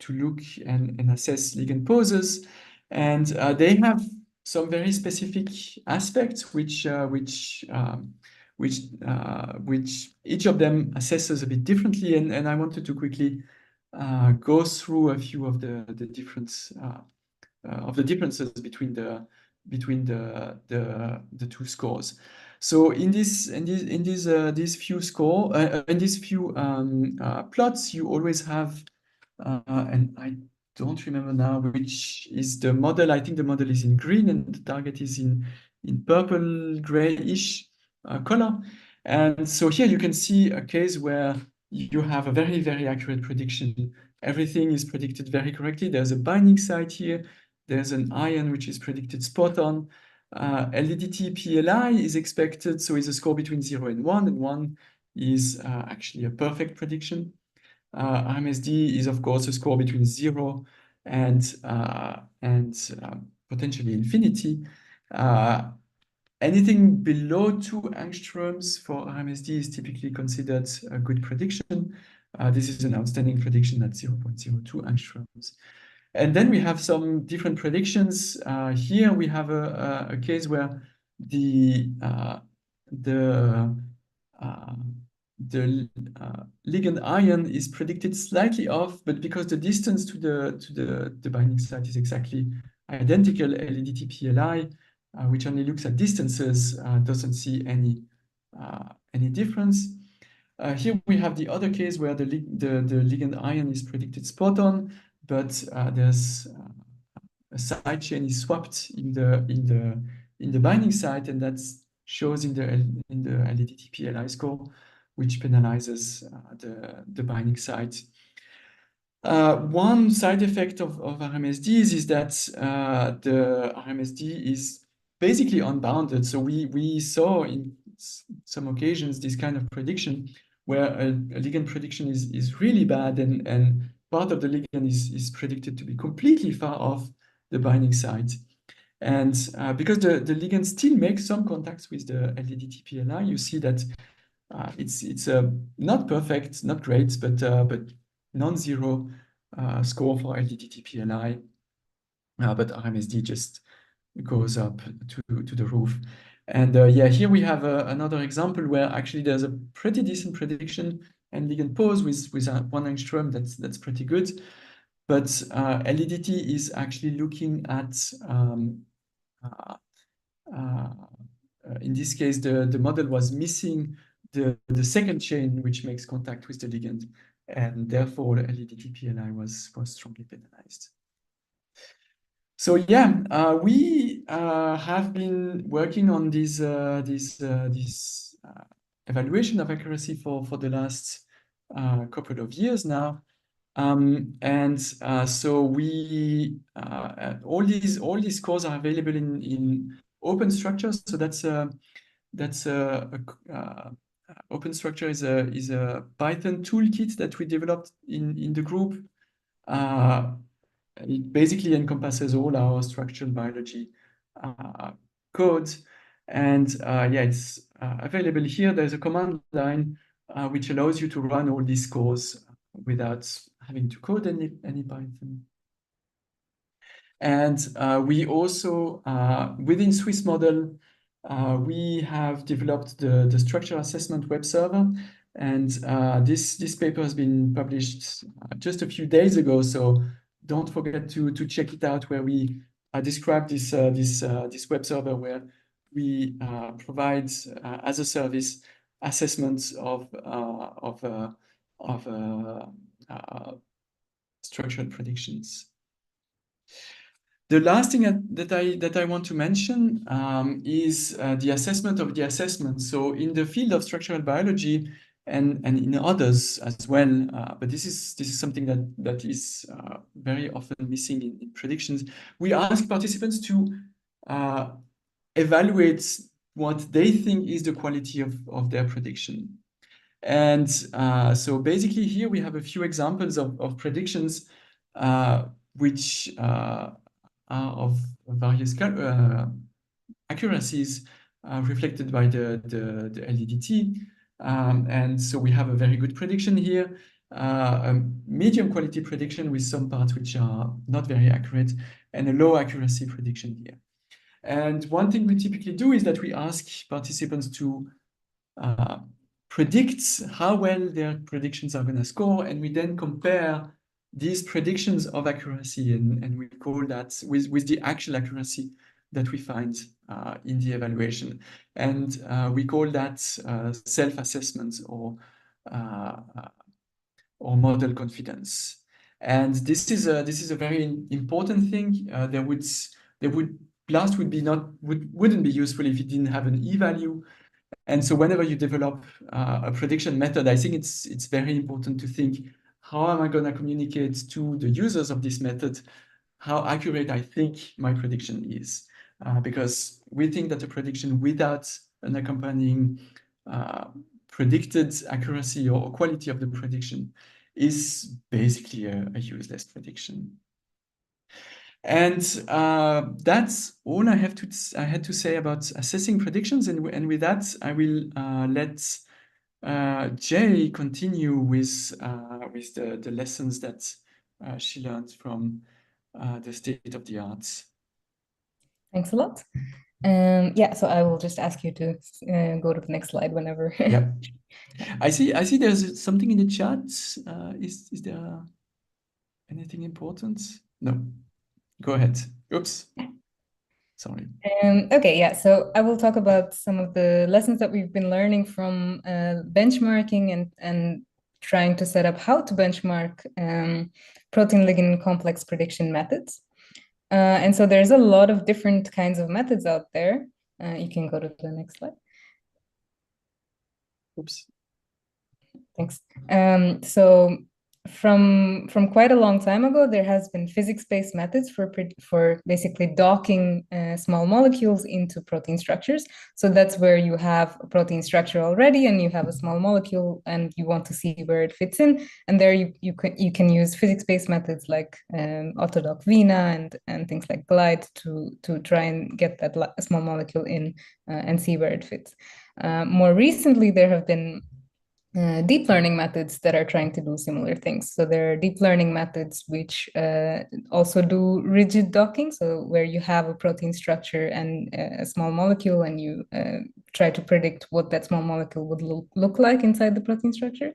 Speaker 2: look and assess ligand poses, and they have some very specific aspects which each of them assesses a bit differently, and I wanted to quickly go through a few of the differences between the two scores. So in these few plots, you always have and I don't remember now which is the model. I think the model is in green and the target is in purple grayish color. And so here you can see a case where you have a very, very accurate prediction. Everything is predicted very correctly. There's a binding site here. There's an ion which is predicted spot on. LDT PLI is expected, so it's a score between 0 and 1 is actually a perfect prediction. RMSD is of course a score between 0 and potentially infinity. Anything below 2 angstroms for RMSD is typically considered a good prediction. This is an outstanding prediction at 0.02 angstroms. And then we have some different predictions. Here we have a case where the ligand ion is predicted slightly off, but because the distance to the binding site is exactly identical, LDT PLI, which only looks at distances, doesn't see any difference. Here we have the other case where the ligand ion is predicted spot on, but there's a side chain is swapped in the binding site, and that shows in the LDT PLI score, which penalizes the binding site. One side effect of RMSDs is that the RMSD is basically unbounded. So we saw in some occasions this kind of prediction where a ligand prediction is really bad, and part of the ligand is predicted to be completely far off the binding site. And because the ligand still makes some contacts with the LDT PLI, you see that it's not perfect, not great, but non-zero score for LDT PLI. But RMSD just goes up to the roof. And yeah, here we have another example where actually there's a pretty decent prediction and ligand pose with 1 angstrom. That's pretty good. But LDT is actually looking at in this case the model was missing the second chain which makes contact with the ligand, and therefore the LDT PLI was strongly penalized. So yeah, we have been working on this evaluation of accuracy for the last couple of years now. So we all these cores are available in open structures. So open structure is a Python toolkit that we developed in the group. It basically encompasses all our structural biology code, and yeah, it's available here. There's a command line which allows you to run all these cores without having to code any Python. And we also, within Swiss Model, we have developed the structural assessment web server. And this paper has been published just a few days ago. So don't forget to check it out, where we describe this web server, where we provide as a service assessments of structural predictions. The last thing that I want to mention is the assessment of the assessment. So in the field of structural biology and in others as well, but this is something that is very often missing in predictions. We ask participants to evaluate what they think is the quality of their prediction. And so basically here we have a few examples of predictions which are of various accuracies reflected by the LDDT. And so we have a very good prediction here, a medium quality prediction with some parts which are not very accurate, and a low accuracy prediction here. And one thing we typically do is that we ask participants to predict how well their predictions are going to score, and we then compare these predictions of accuracy, and we call that with the actual accuracy that we find in the evaluation. And we call that self-assessment or model confidence. And this is a very important thing. BLAST wouldn't be useful if it didn't have an e-value. And so whenever you develop a prediction method, I think it's very important to think, how am I going to communicate to the users of this method how accurate I think my prediction is? Because we think that a prediction without an accompanying predicted accuracy or quality of the prediction is basically a useless prediction. And that's all I had to say about assessing predictions. And with that, I will let Jay continue with the lessons that she learned from the state of the art.
Speaker 5: Thanks a lot. Yeah, so I will just ask you to go to the next slide whenever.
Speaker 2: Yeah, I see there's something in the chat. Is there anything important? No, go ahead. Oops. Sorry.
Speaker 5: Okay, yeah, so I will talk about some of the lessons that we've been learning from benchmarking and trying to set up how to benchmark protein-ligand complex prediction methods. And so there's a lot of different kinds of methods out there. You can go to the next slide.
Speaker 2: Oops.
Speaker 5: Thanks. So from quite a long time ago, there has been physics-based methods for basically docking small molecules into protein structures. So that's where you have a protein structure already, and you have a small molecule, and you want to see where it fits in. And there you can use physics-based methods like autodock VINA and things like GLIDE to try and get that small molecule in and see where it fits. More recently, there have been deep learning methods that are trying to do similar things. So there are deep learning methods which also do rigid docking, so where you have a protein structure and a small molecule, and you try to predict what that small molecule would look like inside the protein structure,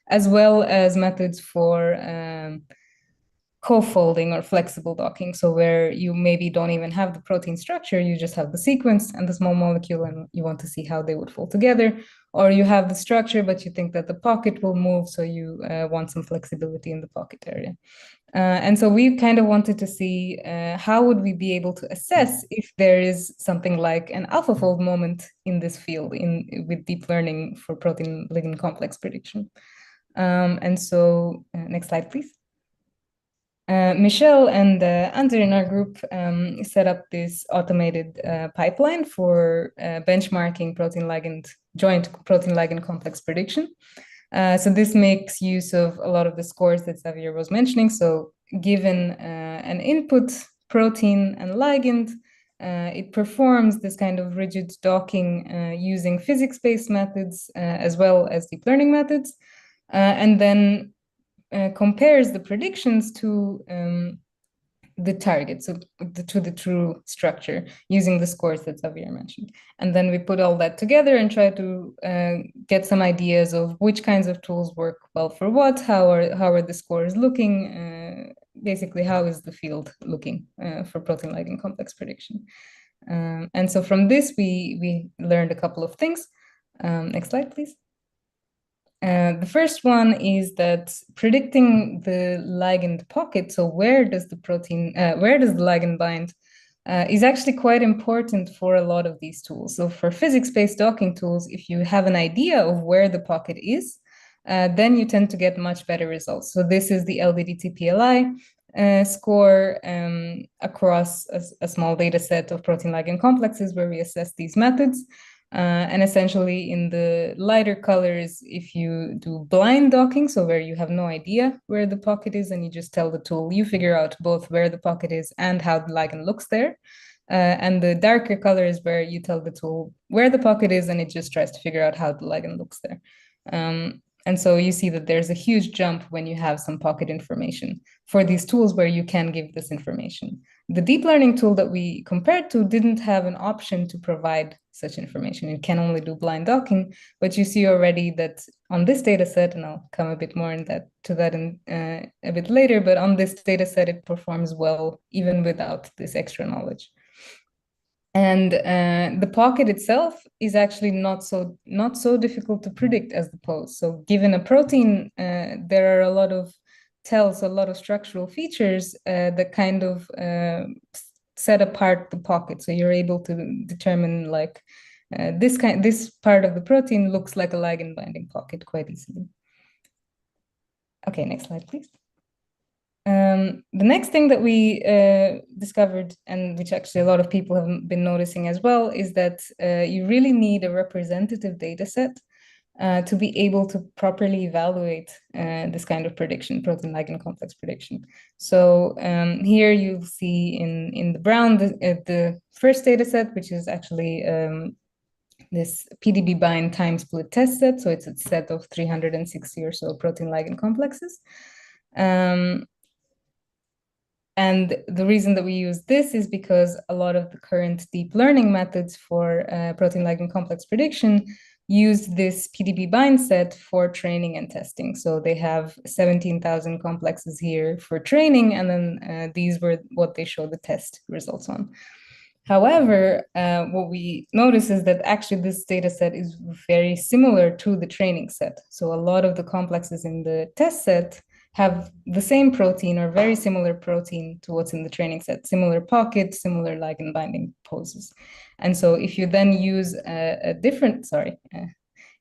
Speaker 5: as well as methods for co-folding or flexible docking, so where you maybe don't even have the protein structure, you just have the sequence and the small molecule, and you want to see how they would fold together. Or you have the structure, but you think that the pocket will move, so you want some flexibility in the pocket area. And so we kind of wanted to see how would we be able to assess if there is something like an AlphaFold moment in this field with deep learning for protein-ligand complex prediction. And so, next slide, please. Michelle and Andre in our group set up this automated pipeline for benchmarking joint protein-ligand complex prediction. So this makes use of a lot of the scores that Xavier was mentioning. So given an input protein and ligand, it performs this kind of rigid docking using physics-based methods as well as deep learning methods, and then compares the predictions to the target, so to the true structure using the scores that Xavier mentioned. And then we put all that together and try to get some ideas of which kinds of tools work well for what, how are the scores looking, basically how is the field looking for protein-ligand complex prediction. And so from this, we learned a couple of things. Next slide, please. The first one is that predicting the ligand pocket, so where does the ligand bind, is actually quite important for a lot of these tools. So for physics-based docking tools, if you have an idea of where the pocket is, then you tend to get much better results. So this is the LDD-TPLI score across a small data set of protein-ligand complexes where we assess these methods. And essentially in the lighter colors, if you do blind docking, so where you have no idea where the pocket is and you just tell the tool, you figure out both where the pocket is and how the ligand looks there. And the darker color is where you tell the tool where the pocket is and it just tries to figure out how the ligand looks there. And so you see that there's a huge jump when you have some pocket information for these tools where you can give this information. The deep learning tool that we compared to didn't have an option to provide such information. It can only do blind docking, but you see already that on this data set, and I'll come a bit more to that a bit later, but on this data set, it performs well even without this extra knowledge. And the pocket itself is actually not so difficult to predict as the pose. So given a protein, there are a lot of tells, a lot of structural features that kind of set apart the pocket. So you're able to determine like this part of the protein looks like a ligand binding pocket quite easily. Okay, next slide, please. The next thing that we discovered, and which actually a lot of people have been noticing as well, is that you really need a representative data set to be able to properly evaluate this kind of prediction, protein-ligand complex prediction. So here you see in the brown the first data set, which is actually this PDB bind time split test set. So it's a set of 360 or so protein-ligand complexes. And the reason that we use this is because a lot of the current deep learning methods for protein-ligand complex prediction use this PDB bind set for training and testing. So they have 17,000 complexes here for training, and then these were what they show the test results on. However, what we notice is that actually this data set is very similar to the training set. So a lot of the complexes in the test set have the same protein or very similar protein to what's in the training set, similar pocket, similar ligand binding poses. And so if you then use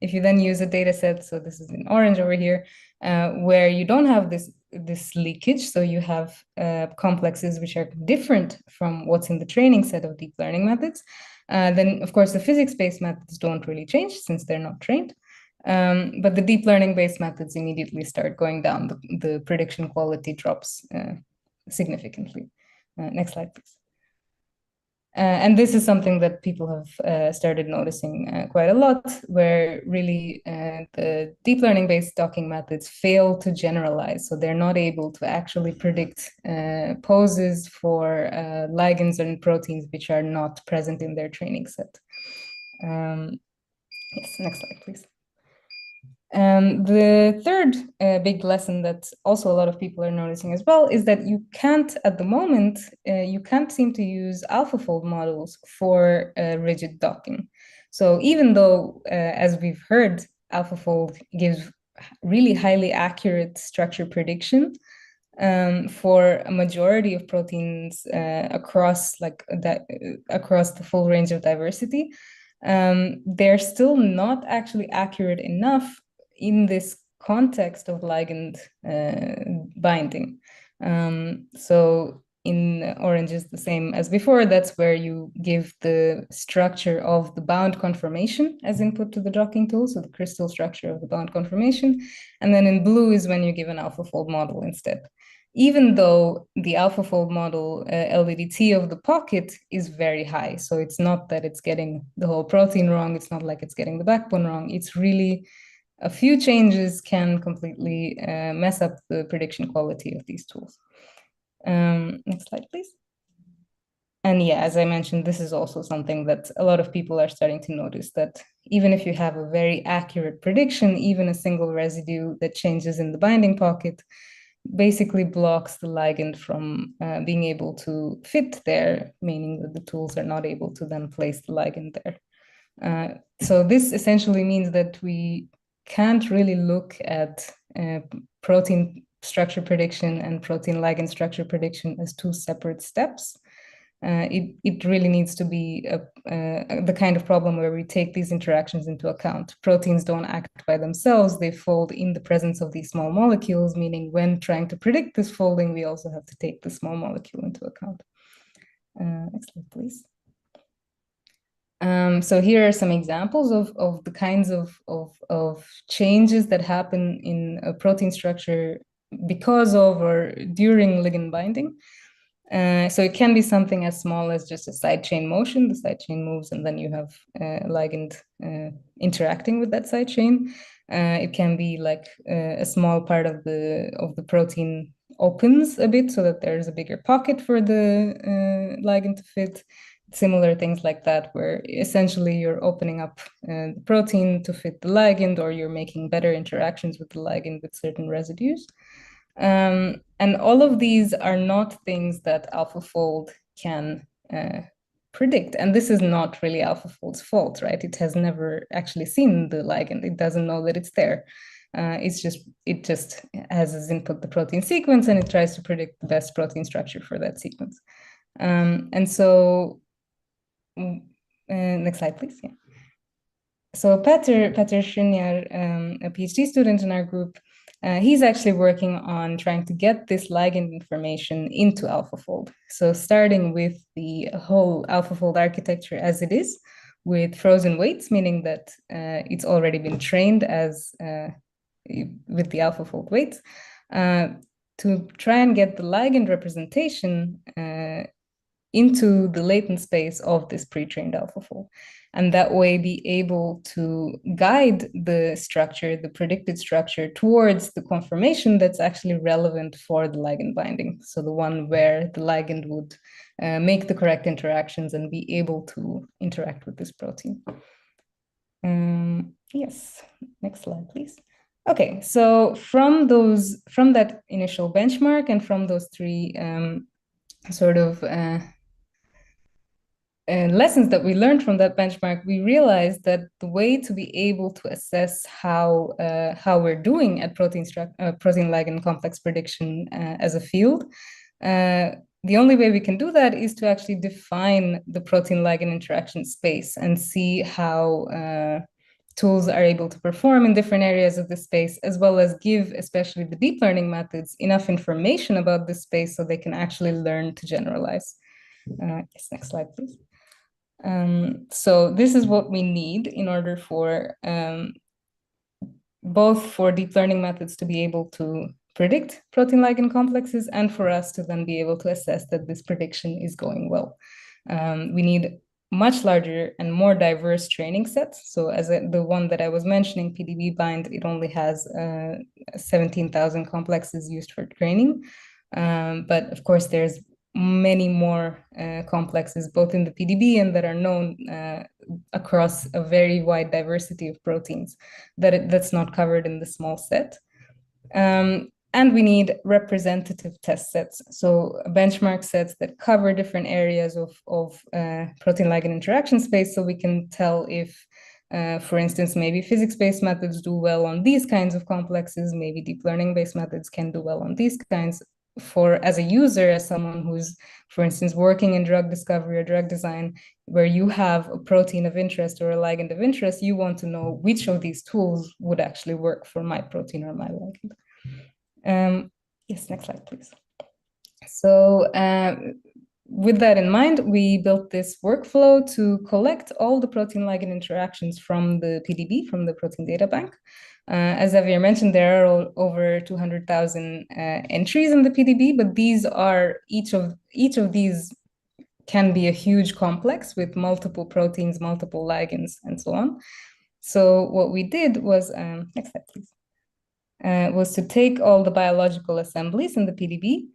Speaker 5: if you then use a data set, so this is in orange over here, where you don't have this leakage, so you have complexes which are different from what's in the training set of deep learning methods, then of course the physics-based methods don't really change since they're not trained. But the deep learning-based methods immediately start going down. The prediction quality drops significantly. Next slide, please. And this is something that people have started noticing quite a lot, where really the deep learning-based docking methods fail to generalize. So they're not able to actually predict poses for ligands and proteins which are not present in their training set. Yes, next slide, please. The third big lesson that also a lot of people are noticing as well is that you can't, at the moment, you can't seem to use AlphaFold models for rigid docking. So even though, as we've heard, AlphaFold gives really highly accurate structure prediction for a majority of proteins across the full range of diversity, they're still not actually accurate enough in this context of ligand binding. So in orange is the same as before. That's where you give the structure of the bound conformation as input to the docking tool, so the crystal structure of the bound conformation. And then in blue is when you give an AlphaFold model instead. Even though the AlphaFold model LVDT of the pocket is very high. So it's not that it's getting the whole protein wrong. It's not like it's getting the backbone wrong. It's really a few changes can completely mess up the prediction quality of these tools. Next slide, please. And yeah, as I mentioned, this is also something that a lot of people are starting to notice, that even if you have a very accurate prediction, even a single residue that changes in the binding pocket basically blocks the ligand from being able to fit there, meaning that the tools are not able to then place the ligand there. So this essentially means that we can't really look at protein structure prediction and protein ligand structure prediction as two separate steps. It really needs to be the kind of problem where we take these interactions into account. Proteins don't act by themselves, they fold in the presence of these small molecules, meaning when trying to predict this folding, we also have to take the small molecule into account. Next slide, please. So here are some examples of the kinds of changes that happen in a protein structure because of or during ligand binding. So it can be something as small as just a side chain motion. The side chain moves and then you have ligand interacting with that side chain. It can be like a small part of the protein opens a bit so that there's a bigger pocket for the ligand to fit. Similar things like that, where essentially you're opening up the protein to fit the ligand, or you're making better interactions with the ligand with certain residues. And all of these are not things that AlphaFold can predict. And this is not really AlphaFold's fault, right? It has never actually seen the ligand. It doesn't know that it's there. It just has as input the protein sequence, and it tries to predict the best protein structure for that sequence. And so, next slide, please. Yeah. So Peter Shriniar, a PhD student in our group, he's actually working on trying to get this ligand information into AlphaFold. So starting with the whole AlphaFold architecture as it is, with frozen weights, meaning that it's already been trained as with the AlphaFold weights, to try and get the ligand representation into the latent space of this pre-trained AlphaFold, and that way be able to guide the structure, the predicted structure, towards the conformation that's actually relevant for the ligand binding. So the one where the ligand would make the correct interactions and be able to interact with this protein. Yes, next slide, please. Okay, so from that initial benchmark and from those three lessons that we learned from that benchmark, we realized that the way to be able to assess how we're doing at protein ligand complex prediction as a field, the only way we can do that is to actually define the protein ligand interaction space and see how tools are able to perform in different areas of the space, as well as give, especially the deep learning methods, enough information about this space so they can actually learn to generalize. Yes, next slide, please. So this is what we need in order for both for deep learning methods to be able to predict protein ligand complexes and for us to then be able to assess that this prediction is going well. We need much larger and more diverse training sets. So as the one that I was mentioning, PDB bind, it only has 17,000 complexes used for training. But of course, there's many more complexes, both in the PDB and that are known across a very wide diversity of proteins that's not covered in the small set. And we need representative test sets, so benchmark sets that cover different areas of protein ligand interaction space, so we can tell if, for instance, maybe physics-based methods do well on these kinds of complexes, maybe deep learning-based methods can do well on these kinds, as a user, as someone who's, for instance, working in drug discovery or drug design, where you have a protein of interest or a ligand of interest, you want to know which of these tools would actually work for my protein or my ligand. Yes, next slide, please. So with that in mind, we built this workflow to collect all the protein-ligand interactions from the PDB, from the protein data bank. As Xavier mentioned, there are over 200,000 entries in the PDB, but these are each of these can be a huge complex with multiple proteins, multiple ligands, and so on. So what we did was, next slide, please, was to take all the biological assemblies in the PDB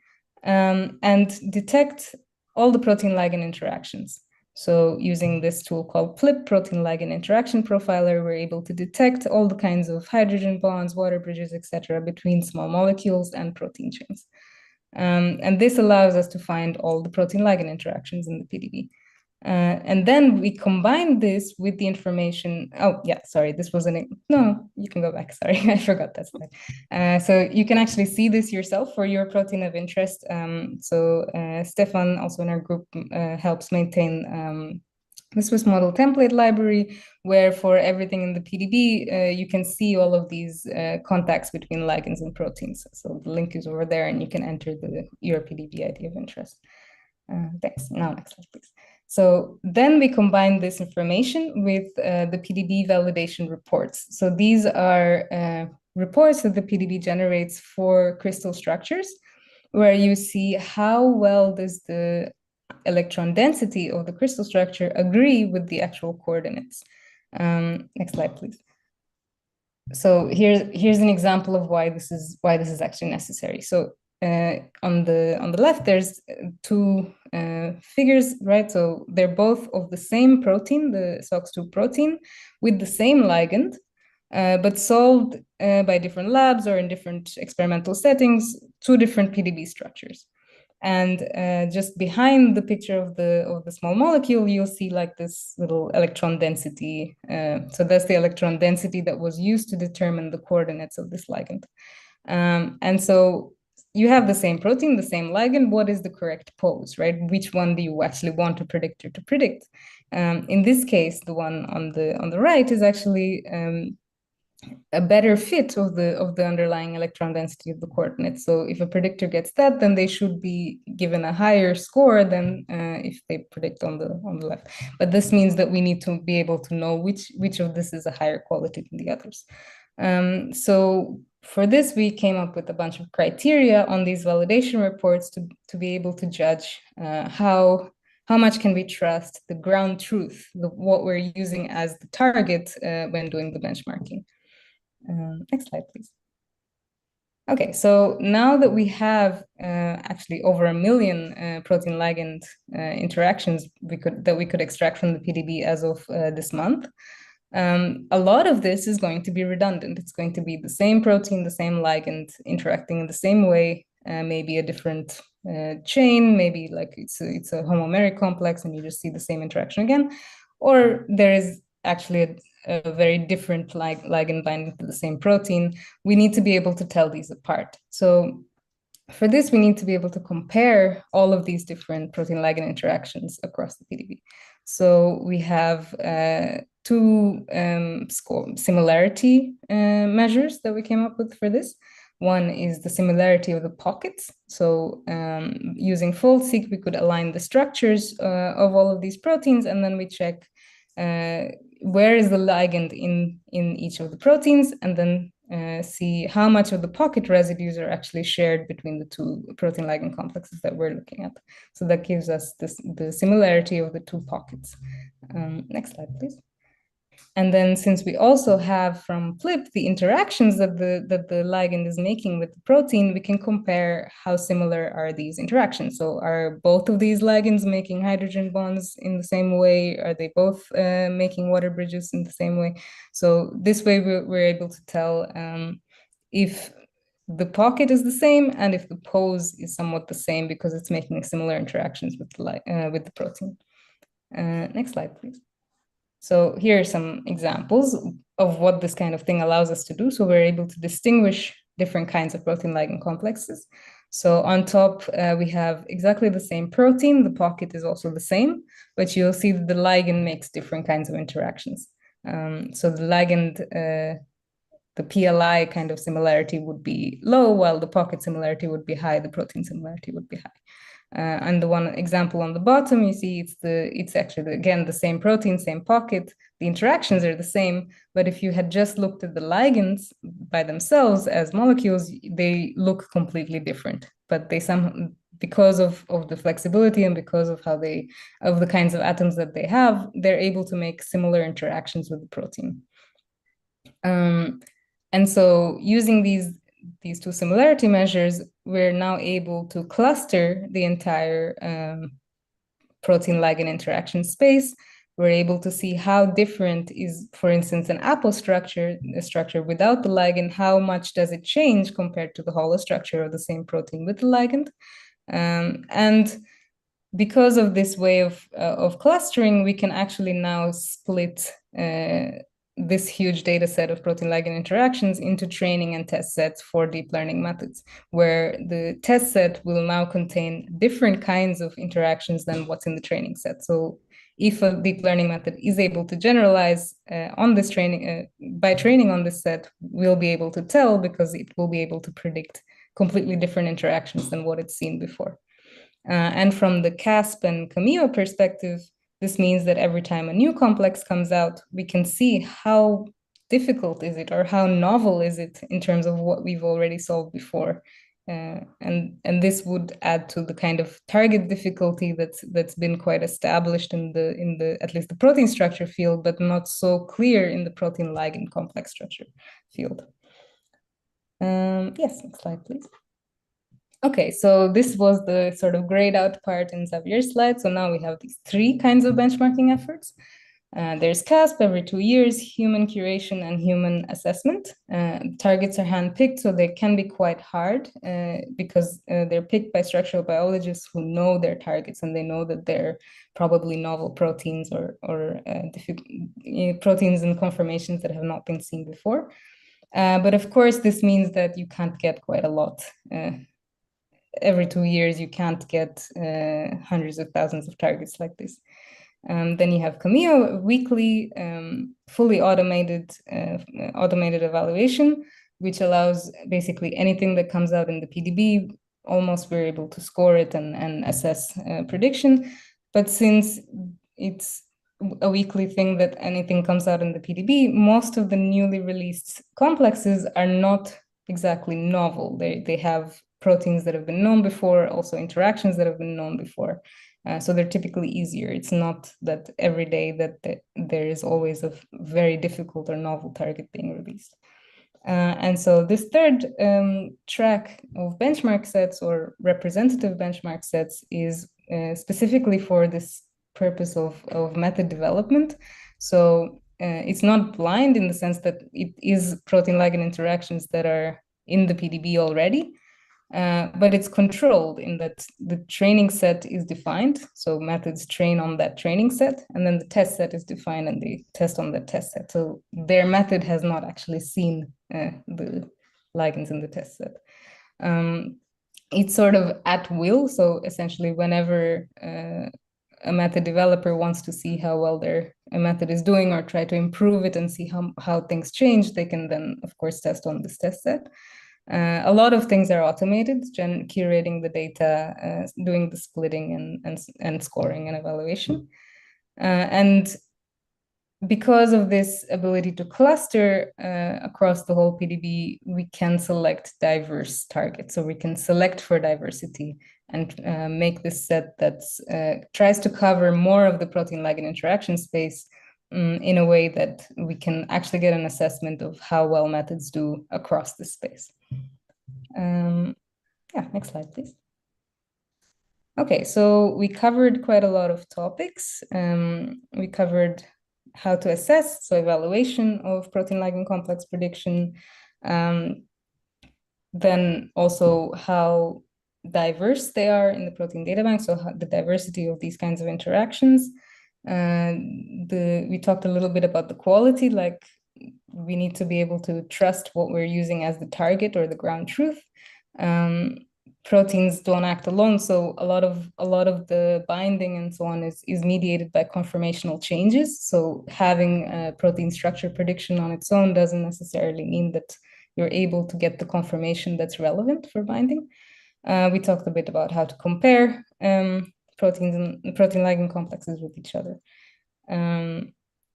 Speaker 5: and detect all the protein-ligand interactions. So using this tool called PLIP, Protein-Ligand Interaction Profiler, we're able to detect all the kinds of hydrogen bonds, water bridges, etc., between small molecules and protein chains. And this allows us to find all the protein-ligand interactions in the PDB. And then we combine this with the information. Oh, yeah, sorry, this wasn't. No, you can go back. Sorry, I forgot that slide. So you can actually see this yourself for your protein of interest. So Stefan, also in our group, helps maintain the Swiss model template library, where for everything in the PDB, you can see all of these contacts between ligands and proteins. So the link is over there, and you can enter your PDB ID of interest. Thanks. Now, next slide, please. So then we combine this information with the PDB validation reports. So these are reports that the PDB generates for crystal structures, where you see how well does the electron density of the crystal structure agree with the actual coordinates. Next slide, please. So here's an example of why this is actually necessary. So on the left, there's two figures, right? So they're both of the same protein, the SOX2 protein, with the same ligand, but solved by different labs or in different experimental settings, two different PDB structures. And just behind the picture of the small molecule, you'll see like this little electron density. So that's the electron density that was used to determine the coordinates of this ligand. And so you have the same protein, the same ligand. What is the correct pose, right? Which one do you actually want a predictor to predict? In this case, the one on the right is actually a better fit of the underlying electron density of the coordinates. So if a predictor gets that, then they should be given a higher score than if they predict on the left. But this means that we need to be able to know which of this is a higher quality than the others. So for this, we came up with a bunch of criteria on these validation reports to be able to judge how much can we trust the ground truth, what we're using as the target when doing the benchmarking. Next slide, please. Okay, so now that we have actually over 1 million protein ligand interactions that we could extract from the PDB as of this month, a lot of this is going to be redundant. It's going to be the same protein, the same ligand interacting in the same way, maybe a different chain, maybe like it's a homomeric complex and you just see the same interaction again, or there is actually a very different ligand binding to the same protein. We need to be able to tell these apart. So for this, we need to be able to compare all of these different protein ligand interactions across the PDB. So we have two similarity measures that we came up with for this. One is the similarity of the pockets. So using fold-seq, we could align the structures of all of these proteins, and then we check where is the ligand in each of the proteins, and then see how much of the pocket residues are actually shared between the two protein ligand complexes that we're looking at. So that gives us the similarity of the two pockets. Next slide, please. And then since we also have from PLIP the interactions that the ligand is making with the protein, we can compare how similar are these interactions. So are both of these ligands making hydrogen bonds in the same way? Are they both making water bridges in the same way? So this way we're able to tell if the pocket is the same and if the pose is somewhat the same because it's making similar interactions with the protein. Next slide, please. So here are some examples of what this kind of thing allows us to do. So we're able to distinguish different kinds of protein ligand complexes. So on top, we have exactly the same protein. The pocket is also the same, but you'll see that the ligand makes different kinds of interactions. So the ligand, the PLI kind of similarity would be low, while the pocket similarity would be high, the protein similarity would be high. And the one example on the bottom, you see it's actually, again, the same protein, same pocket. The interactions are the same, but if you had just looked at the ligands by themselves as molecules, they look completely different. But they because of the flexibility and because of of the kinds of atoms that they have, they're able to make similar interactions with the protein. And so using these two similarity measures, we're now able to cluster the entire protein-ligand interaction space. We're able to see how different is, for instance, an apple structure, a structure without the ligand, how much does it change compared to the hollow structure of the same protein with the ligand. And because of this way of clustering, we can actually now split this huge data set of protein-ligand interactions into training and test sets for deep learning methods, where the test set will now contain different kinds of interactions than what's in the training set. So if a deep learning method is able to generalize on this training, by training on this set, we'll be able to tell because it will be able to predict completely different interactions than what it's seen before. And from the CASP and CAMEO perspective, this means that every time a new complex comes out, we can see how difficult is it or how novel is it in terms of what we've already solved before. And this would add to the kind of target difficulty that's been quite established in the at least the protein structure field, but not so clear in the protein ligand complex structure field. Yes, next slide, please. Okay, so this was the sort of grayed out part in Xavier's slide. So now we have these three kinds of benchmarking efforts. There's CASP every 2 years, human curation, and human assessment. Targets are handpicked, so they can be quite hard because they're picked by structural biologists who know their targets and they know that they're probably novel proteins or proteins and conformations that have not been seen before. But of course, this means that you can't get quite a lot. Every 2 years, you can't get hundreds of thousands of targets like this. Then you have CAMEO, weekly, fully automated evaluation, which allows basically anything that comes out in the PDB, almost we're able to score it and assess prediction. But since it's a weekly thing that anything comes out in the PDB, most of the newly released complexes are not exactly novel. They have proteins that have been known before, also interactions that have been known before. So they're typically easier. It's not that every day that there is always a very difficult or novel target being released. And so this third track of benchmark sets or representative benchmark sets is specifically for this purpose of method development. So it's not blind in the sense that it is protein-ligand interactions that are in the PDB already. But it's controlled in that the training set is defined. So methods train on that training set, and then the test set is defined and they test on the test set. So their method has not actually seen the ligands in the test set. It's sort of at will. So essentially, whenever a method developer wants to see how well their method is doing or try to improve it and see how things change, they can then, of course, test on this test set. A lot of things are automated, curating the data, doing the splitting and scoring and evaluation. And because of this ability to cluster across the whole PDB, we can select diverse targets. So we can select for diversity and make this set that tries to cover more of the protein-ligand interaction space in a way that we can actually get an assessment of how well methods do across this space. Yeah, next slide, please. Okay, so we covered quite a lot of topics. We covered how to assess, so evaluation of protein-ligand complex prediction, then also how diverse they are in the protein data bank, so the diversity of these kinds of interactions. We talked a little bit about the quality, like we need to be able to trust what we're using as the target or the ground truth. proteins don't act alone. So a lot of the binding and so on is mediated by conformational changes. So having a protein structure prediction on its own doesn't necessarily mean that you're able to get the conformation that's relevant for binding. We talked a bit about how to compare proteins and protein-ligand complexes with each other.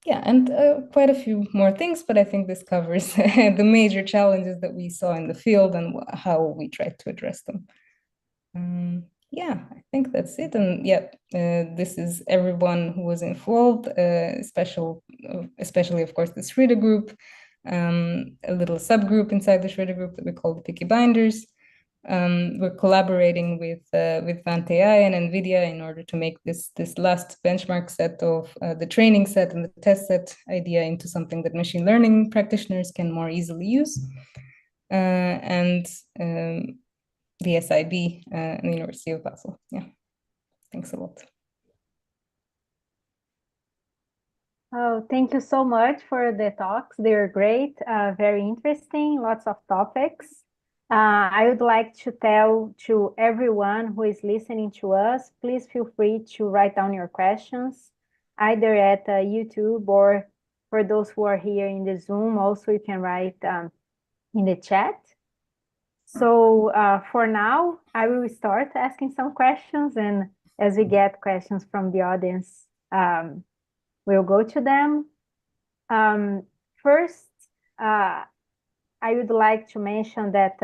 Speaker 5: Yeah, and quite a few more things, but I think this covers the major challenges that we saw in the field and how we tried to address them. Yeah, I think that's it. And yeah, this is everyone who was involved, especially, of course, the Schroeder group, a little subgroup inside the Schroeder group that we call the Picky Binders. We're collaborating with Vant AI and NVIDIA in order to make this last benchmark set of the training set and the test set idea into something that machine learning practitioners can more easily use. And the SIB and the University of Basel. Yeah, thanks a lot.
Speaker 3: Oh, thank you so much for the talks. They're great, very interesting, lots of topics. I would like to tell to everyone who is listening to us, please feel free to write down your questions, either at YouTube or for those who are here in the Zoom, also you can write in the chat. So for now, I will start asking some questions, and as we get questions from the audience, we'll go to them. First, I would like to mention that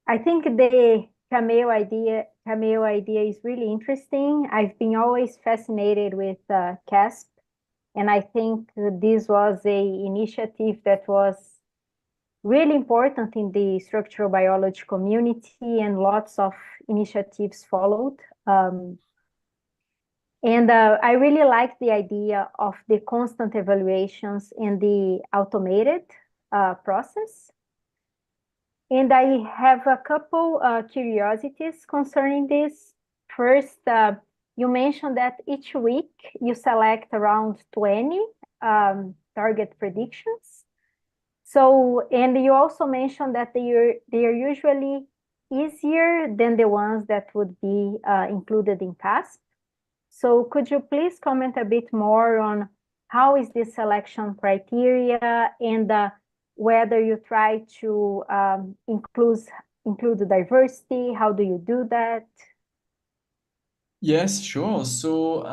Speaker 3: I think the CAMEO idea is really interesting. I've been always fascinated with CASP, and I think this was an initiative that was really important in the structural biology community, and lots of initiatives followed. And I really like the idea of the constant evaluations and the automated process. And I have a couple curiosities concerning this. First, you mentioned that each week you select around 20 target predictions. So, and you also mentioned that they are usually easier than the ones that would be included in CASP. So could you please comment a bit more on how is this selection criteria, and whether you try to include the diversity? How do you do that?
Speaker 2: Yes, sure. So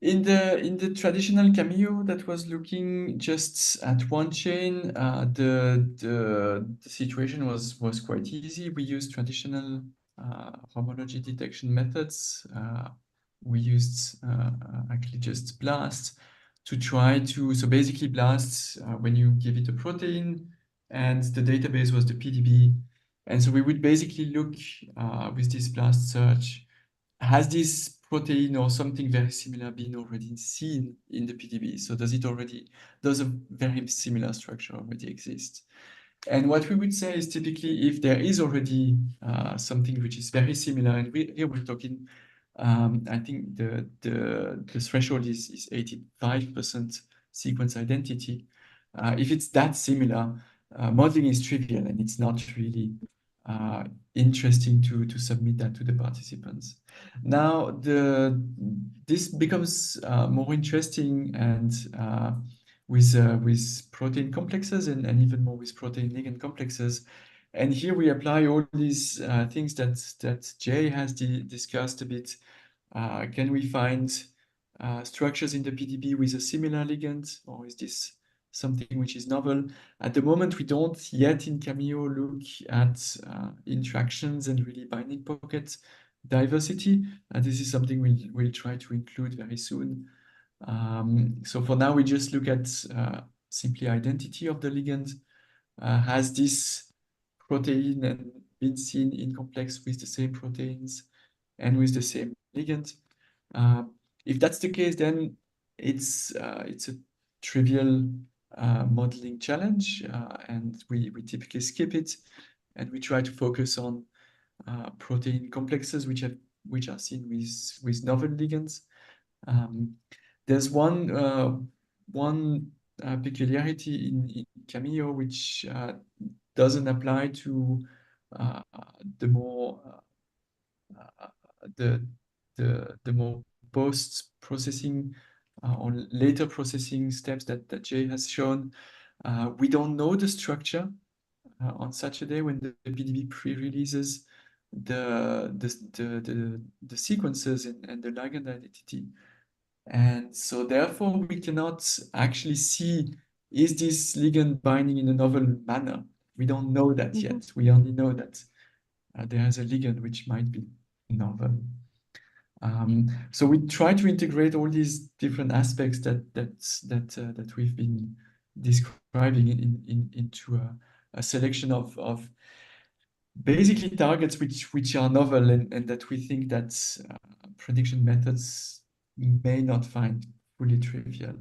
Speaker 2: in the traditional CAMEO that was looking just at one chain, the situation was quite easy. We used traditional homology detection methods. We used actually just BLAST to try to, so basically BLAST, when you give it a protein, and the database was the PDB. And so we would basically look with this BLAST search, has this protein or something very similar been already seen in the PDB? So does a very similar structure already exist? And what we would say is typically if there is already something which is very similar, and here we're talking, I think the threshold is 85% sequence identity. If it's that similar, modeling is trivial, and it's not really interesting to submit that to the participants. Now, this becomes more interesting, and with protein complexes, and even more with protein-ligand complexes. And here we apply all these things that Jay has discussed a bit. Can we find structures in the PDB with a similar ligand, or is this something which is novel? At the moment, we don't yet in CAMEO look at interactions and really binding pocket diversity. And this is something we'll try to include very soon. So for now, we just look at simply identity of the ligand. Has this protein and been seen in complex with the same proteins and with the same ligand? If that's the case, then it's a trivial modeling challenge, and we typically skip it, and we try to focus on protein complexes which are seen with novel ligands. There's one peculiarity in CAMEO which doesn't apply to the more the more post-processing or later processing steps that Jay has shown. We don't know the structure on such a day when the PDB pre-releases the sequences and the ligand identity. And so therefore we cannot actually see, is this ligand binding in a novel manner? We don't know that yet. We only know that there is a ligand which might be novel. So we try to integrate all these different aspects that we've been describing into a selection of basically targets which are novel and that we think that prediction methods may not find fully trivial.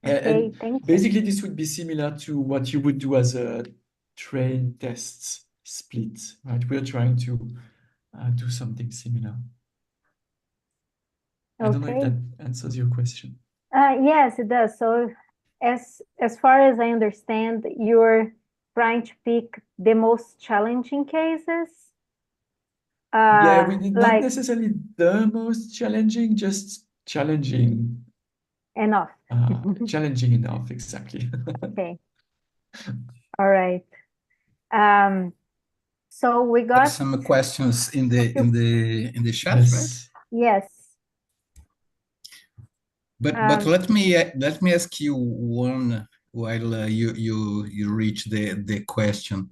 Speaker 3: Okay, thank you.
Speaker 2: Basically, this would be similar to what you would do as a train test split, right? We're trying to do something similar. I don't know if that answers your question.
Speaker 3: Yes, it does. So as far as I understand, you're trying to pick the most challenging cases.
Speaker 2: Yeah, not necessarily the most challenging, just challenging.
Speaker 3: Enough.
Speaker 2: Challenging enough, exactly.
Speaker 3: Okay. All right. So we got
Speaker 1: some questions in the chat, right?
Speaker 3: Yes.
Speaker 1: But let me ask you one while you reach the question.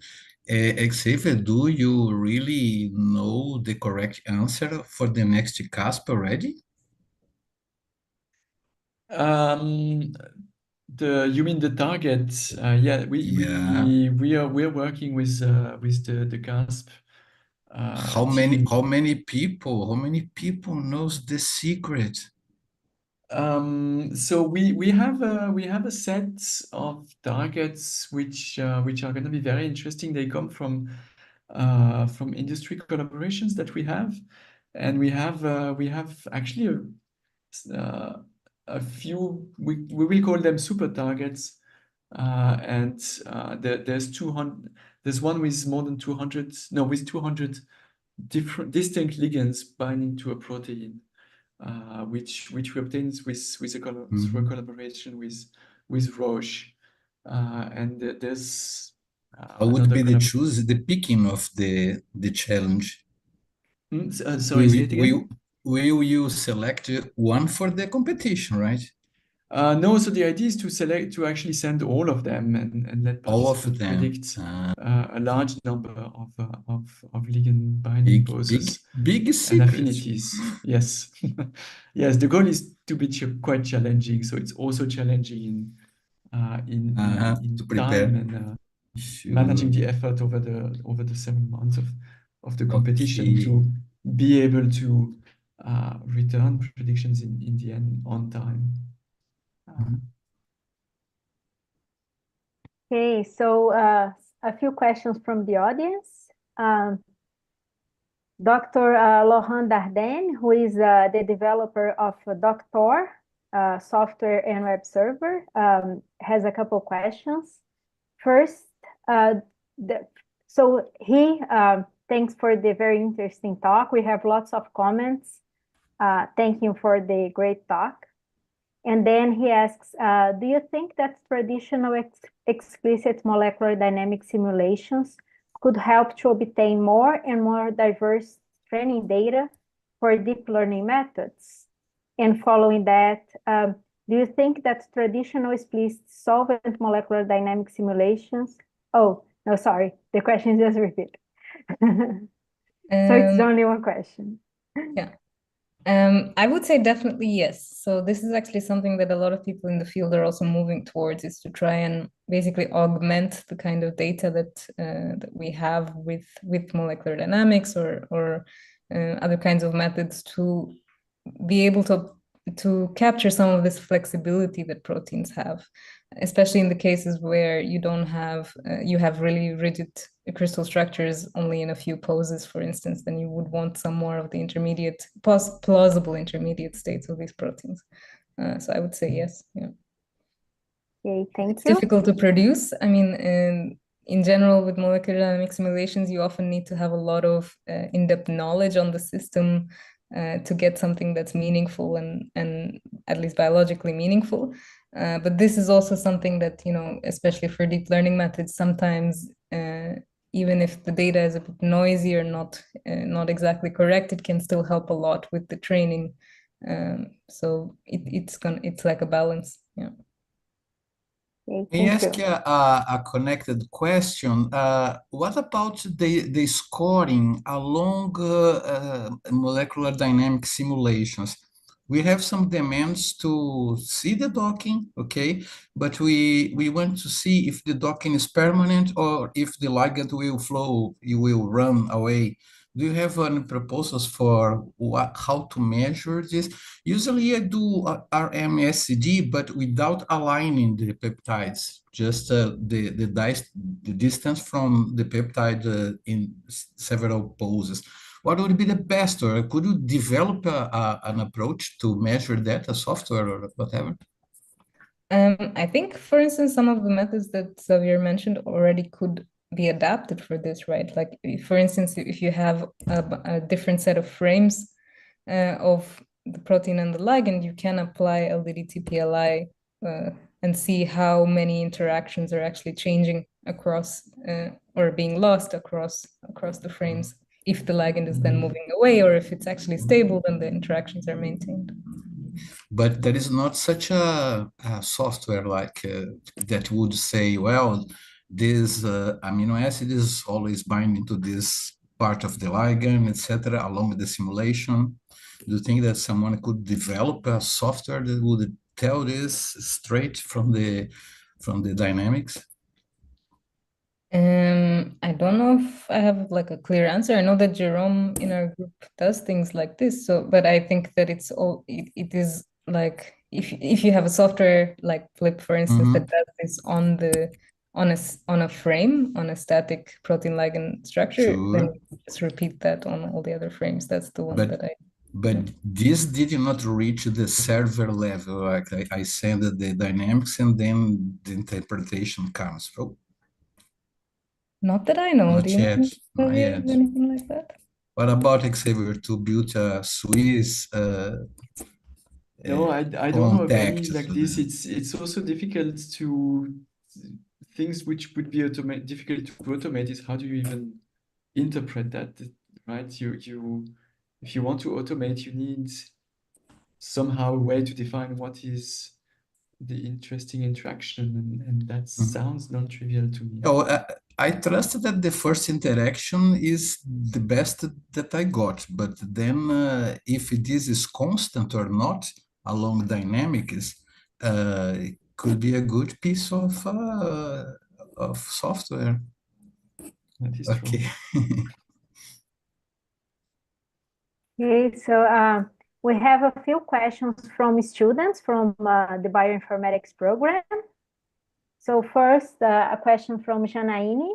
Speaker 1: Xavier, do you really know the correct answer for the next CASP already?
Speaker 2: You mean the target? Yeah, we're working with the CASP.
Speaker 1: How many people knows the secret?
Speaker 2: So we have a set of targets which are going to be very interesting. They come from industry collaborations that we have, and we have actually a few. We will call them super targets, and there's 200. There's one with more than 200. No, with 200 different distinct ligands binding to a protein. Which we obtained through a collaboration with Roche, and there's
Speaker 1: how would be the picking of the challenge?
Speaker 2: Sorry, say it again.
Speaker 1: Will you select one for the competition, right?
Speaker 2: No, so the idea is to actually send all of them and let participants predict a large number of ligand binding poses
Speaker 1: big
Speaker 2: and affinities. Yes, yes. The goal is to be quite challenging, so it's also challenging in time and managing the effort over the 7 months of the competition to be able to return predictions in the end on time.
Speaker 3: Okay, so a few questions from the audience. Dr. Laurent Dardenne, who is the developer of Doctor software and web server, has a couple questions. First, so he thanks for the very interesting talk. We have lots of comments. Thank you for the great talk. And then he asks, do you think that traditional explicit molecular dynamic simulations could help to obtain more and more diverse training data for deep learning methods? And following that, do you think that traditional explicit solvent molecular dynamic simulations... Oh, no, sorry, the question is just repeated. So it's only one question.
Speaker 5: Yeah. I would say definitely yes. So this is actually something that a lot of people in the field are also moving towards, is to try and basically augment the kind of data that we have with molecular dynamics or other kinds of methods to be able to capture some of this flexibility that proteins have, especially in the cases where you don't have you have really rigid crystal structures only in a few poses, for instance. Then you would want some more of the intermediate, plausible intermediate states of these proteins. So I would say yes. Yeah.
Speaker 3: Okay, thank you.
Speaker 5: It's difficult to produce. I mean, in general, with molecular dynamic simulations, you often need to have a lot of in-depth knowledge on the system to get something that's meaningful and at least biologically meaningful. But this is also something that, you know, especially for deep learning methods, sometimes even if the data is a bit noisy or not exactly correct, it can still help a lot with the training. So it's like a balance. Yeah.
Speaker 3: Okay,
Speaker 1: May I
Speaker 3: thank
Speaker 1: ask
Speaker 3: you.
Speaker 1: a connected question? What about the scoring along molecular dynamic simulations? We have some demands to see the docking, okay, but we want to see if the docking is permanent or if the ligand will flow, it will run away. Do you have any proposals for how to measure this? Usually I do RMSD, but without aligning the peptides, just the distance from the peptide in several poses. What would be the best, or could you develop an approach to measure that, a software or whatever?
Speaker 5: I think, for instance, some of the methods that Xavier mentioned already could be adapted for this, right? Like, for instance, if you have a different set of frames of the protein and the ligand, you can apply LDD-TPLI and see how many interactions are actually changing across or being lost across the frames. If the ligand is then moving away, or if it's actually stable, then the interactions are maintained.
Speaker 1: But there is not such a software like that would say, well, this amino acid is always binding to this part of the ligand, etc., along with the simulation. Do you think that someone could develop a software that would tell this straight from the dynamics?
Speaker 5: I don't know if I have like a clear answer. I know that Jerome in our group does things like this. So, but I think that it is like if you have a software like Flip, for instance, that does this on a frame, on a static protein ligand structure, then
Speaker 1: Sure.
Speaker 5: you just repeat that on all the other frames. That's the one
Speaker 1: But
Speaker 5: that I.
Speaker 1: But this did not reach the server level. Like I send the dynamics and then the interpretation comes. Oh,
Speaker 5: Not that I know. Do
Speaker 1: not
Speaker 5: you know
Speaker 1: yet, not
Speaker 5: Xavier,
Speaker 1: yet.
Speaker 5: anything like that?
Speaker 1: What about Xavier to build a Swiss
Speaker 2: No, I don't know of any
Speaker 1: contact?
Speaker 2: like this. It's also difficult to things which would be difficult to automate is how do you even interpret that, right? You if you want to automate, you need somehow a way to define what is the interesting interaction, and that sounds non-trivial to me.
Speaker 1: Oh, I trust that the first interaction is the best that I got, but then if this is constant or not along dynamics, it could be a good piece of software.
Speaker 2: That is
Speaker 1: Okay.
Speaker 2: true.
Speaker 3: Okay, so we have a few questions from students from the bioinformatics program. So first, a question from Janani.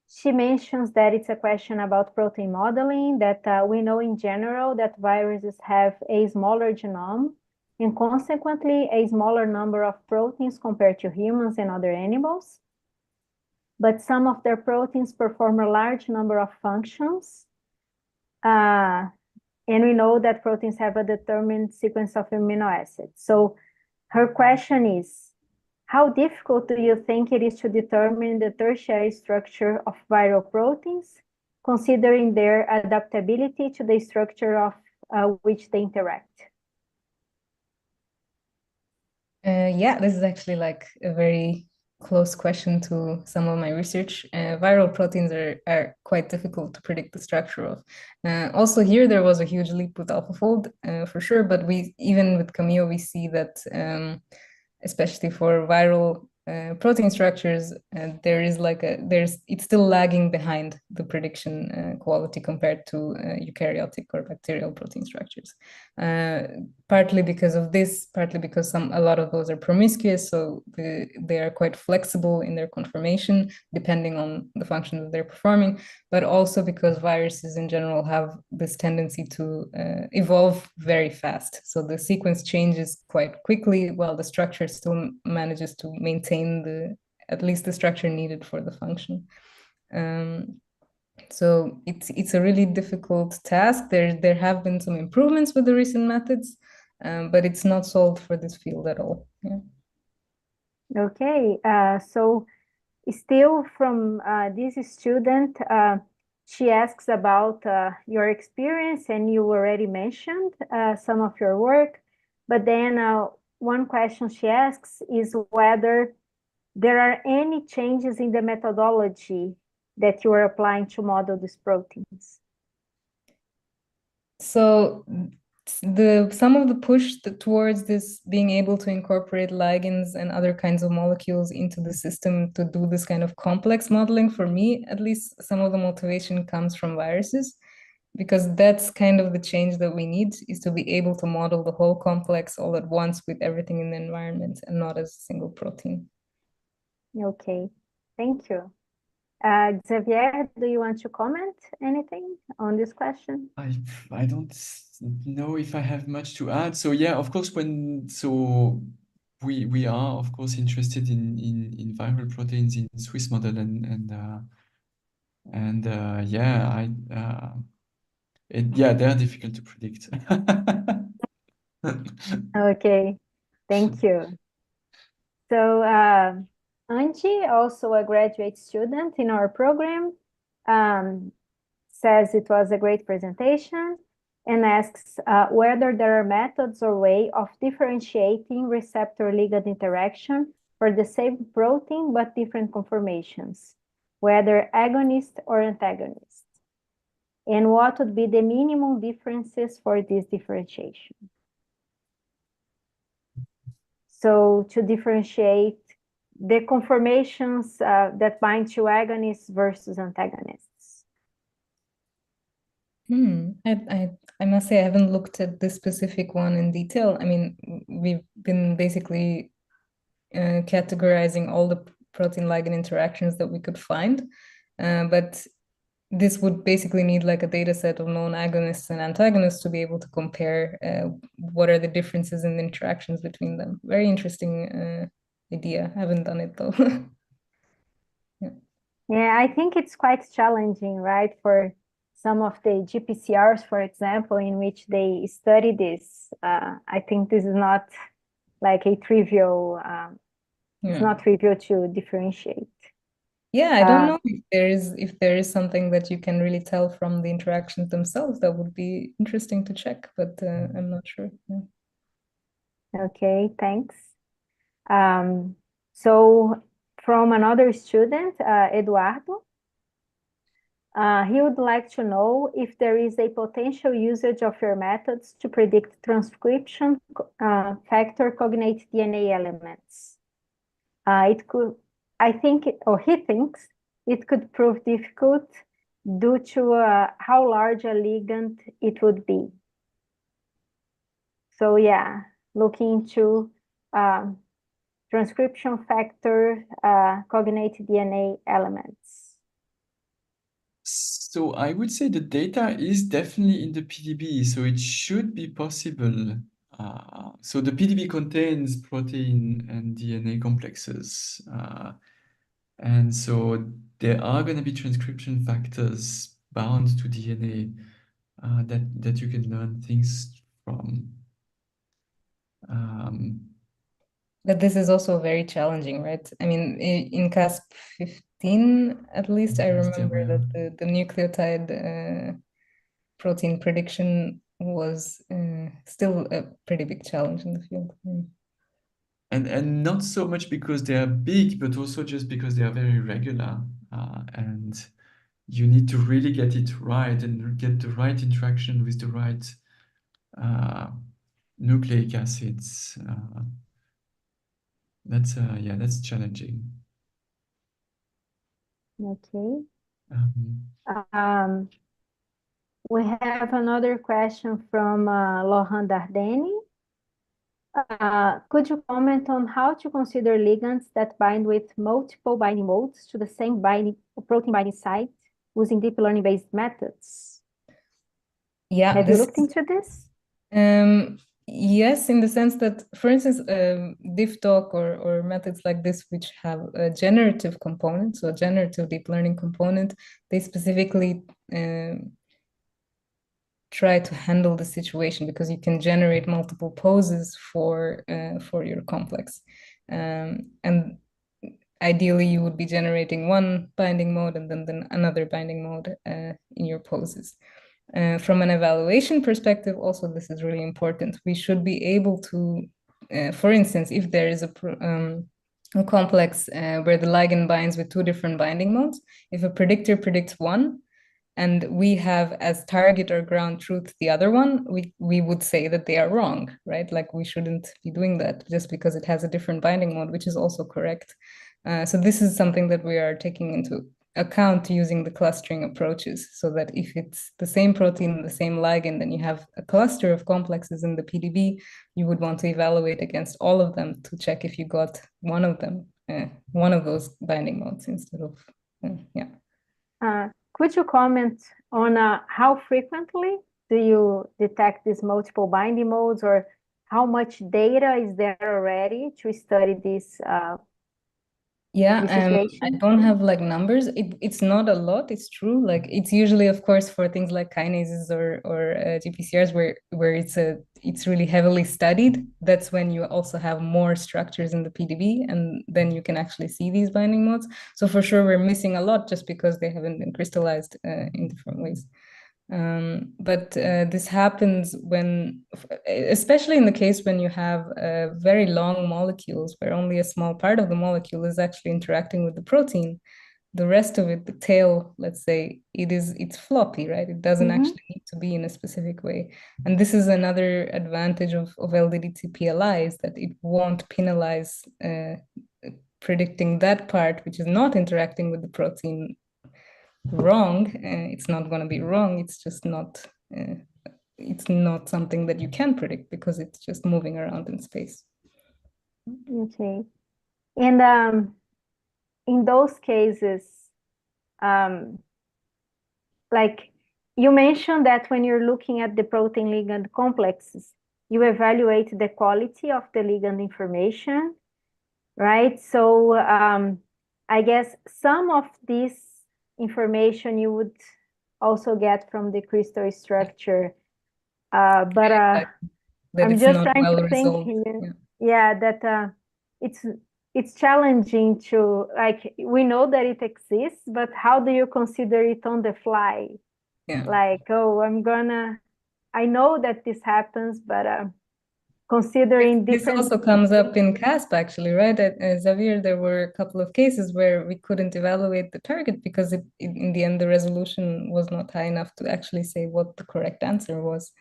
Speaker 3: She mentions that it's a question about protein modeling, that we know in general that viruses have a smaller genome and consequently a smaller number of proteins compared to humans and other animals. But some of their proteins perform a large number of functions. And we know that proteins have a determined sequence of amino acids. So her question is, how difficult do you think it is to determine the tertiary structure of viral proteins, considering their adaptability to the structure of which they interact?
Speaker 5: Yeah, this is actually like a very close question to some of my research. Viral proteins are quite difficult to predict the structure of. Also here, there was a huge leap with AlphaFold for sure, but even with CAMEO, we see that especially for viral protein structures, it's still lagging behind the prediction quality compared to eukaryotic or bacterial protein structures. Partly because of this, partly because a lot of those are promiscuous, so they are quite flexible in their conformation depending on the function that they're performing, but also because viruses in general have this tendency to evolve very fast. So the sequence changes quite quickly while the structure still manages to maintain the at least the structure needed for the function. So it's a really difficult task. There have been some improvements with the recent methods, but it's not solved for this field at all. Yeah.
Speaker 3: Okay, so still from this student, she asks about your experience, and you already mentioned some of your work, but then one question she asks is whether there are any changes in the methodology that you are applying to model these proteins.
Speaker 5: So some of the push towards this being able to incorporate ligands and other kinds of molecules into the system to do this kind of complex modeling, for me, at least, some of the motivation comes from viruses, because that's kind of the change that we need, is to be able to model the whole complex all at once with everything in the environment and not as a single protein.
Speaker 3: Okay, thank you. Xavier, do you want to comment anything on this question?
Speaker 2: I don't know if I have much to add. So yeah, of course, we are of course interested in viral proteins in Swiss model and yeah, they are difficult to predict.
Speaker 3: Okay, thank you. So Angie, also a graduate student in our program, says it was a great presentation and asks whether there are methods or way of differentiating receptor-ligand interaction for the same protein but different conformations, whether agonist or antagonist, and what would be the minimum differences for this differentiation. So to differentiate the conformations that bind to agonists versus antagonists.
Speaker 5: I must say I haven't looked at this specific one in detail. I mean, we've been basically categorizing all the protein-ligand interactions that we could find, but this would basically need like a data set of known agonists and antagonists to be able to compare what are the differences in the interactions between them. Very interesting idea. I haven't done it though.
Speaker 3: Yeah, I think it's quite challenging, right? For some of the GPCRs, for example, in which they study this. I think this is not like a trivial, it's not trivial to differentiate.
Speaker 5: Yeah, I don't know if there is something that you can really tell from the interactions themselves. That would be interesting to check, but I'm not sure. Yeah.
Speaker 3: Okay, thanks. So from another student, Eduardo, he would like to know if there is a potential usage of your methods to predict transcription factor cognate DNA elements. It could, I think, or he thinks it could prove difficult due to how large a ligand it would be. So yeah, looking into transcription factor cognate DNA elements.
Speaker 2: So I would say the data is definitely in the PDB, so it should be possible. So the PDB contains protein and DNA complexes. And so there are going to be transcription factors bound to DNA that you can learn things from.
Speaker 5: But this is also very challenging, right? I mean, in CASP15, at least, I remember that the nucleotide protein prediction was still a pretty big challenge in the field.
Speaker 2: And not so much because they are big, but also just because they are very regular. And you need to really get it right and get the right interaction with the right nucleic acids. That's challenging.
Speaker 3: Okay. We have another question from Lohan Dardeni. Could you comment on how to consider ligands that bind with multiple binding modes to the same protein binding site using deep learning-based methods?
Speaker 5: Yeah.
Speaker 3: Have you looked into this?
Speaker 5: Yes, in the sense that, for instance, DiffTalk or methods like this, which have a generative component, so a generative deep learning component, they specifically try to handle the situation because you can generate multiple poses for your complex, and ideally you would be generating one binding mode and then another binding mode in your poses. From an evaluation perspective, also this is really important. We should be able to, for instance, if there is a complex where the ligand binds with two different binding modes, if a predictor predicts one, and we have as target or ground truth the other one, we would say that they are wrong, right? Like we shouldn't be doing that just because it has a different binding mode, which is also correct. So this is something that we are taking into account using the clustering approaches, so that if it's the same protein and the same ligand, and you have a cluster of complexes in the PDB, you would want to evaluate against all of them to check if you got one of them, one of those binding modes instead of, yeah.
Speaker 3: Could you comment on how frequently do you detect these multiple binding modes, or how much data is there already to study this?
Speaker 5: I don't have like numbers. It's not a lot, it's true. Like it's usually, of course, for things like kinases or GPCRs where it's really heavily studied. That's when you also have more structures in the PDB, and then you can actually see these binding modes. So for sure, we're missing a lot just because they haven't been crystallized in different ways. But this happens when, especially in the case when you have very long molecules where only a small part of the molecule is actually interacting with the protein. The rest of it, the tail, let's say, it's floppy, right? It doesn't actually need to be in a specific way. And this is another advantage of LDDT PLI, is that it won't penalize predicting that part which is not interacting with the protein wrong. It's not going to be wrong. It's just not. It's not something that you can predict because it's just moving around in space.
Speaker 3: Okay, and in those cases, like you mentioned that when you're looking at the protein-ligand complexes, you evaluate the quality of the ligand information, right? So I guess some of this information you would also get from the crystal structure, but I'm just trying to think here. Yeah, that it's challenging to, like, we know that it exists, but how do you consider it on the fly?
Speaker 5: Yeah.
Speaker 3: Like, oh, I know that this happens, but considering different.
Speaker 5: This also comes up in CASP, actually, right? At Xavier, there were a couple of cases where we couldn't evaluate the target because in the end, the resolution was not high enough to actually say what the correct answer was.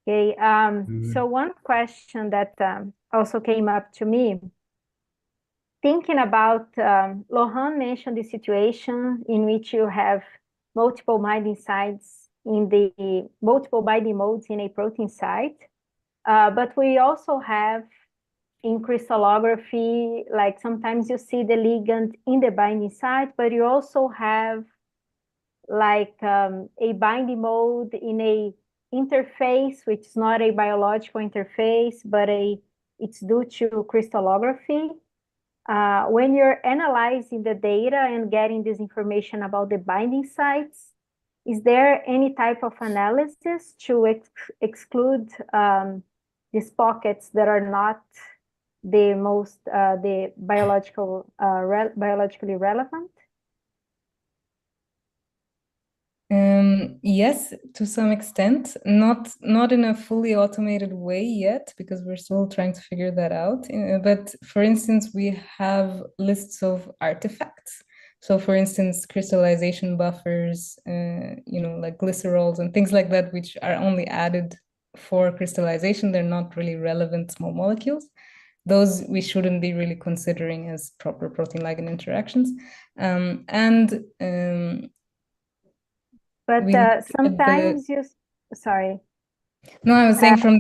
Speaker 3: Okay, so one question that also came up to me, thinking about, Lohan mentioned the situation in which you have multiple binding sites in the multiple binding modes in a protein site, but we also have in crystallography, like sometimes you see the ligand in the binding site, but you also have like a binding mode in a interface, which is not a biological interface, but it's due to crystallography. When you're analyzing the data and getting this information about the binding sites, is there any type of analysis to exclude these pockets that are not the most the biologically relevant?
Speaker 5: Yes, to some extent, not in a fully automated way yet, because we're still trying to figure that out. But for instance, we have lists of artifacts. So for instance, crystallization buffers, like glycerols and things like that, which are only added for crystallization. They're not really relevant small molecules. Those we shouldn't be really considering as proper protein-ligand interactions.
Speaker 3: But sometimes sorry.
Speaker 5: No, I was saying from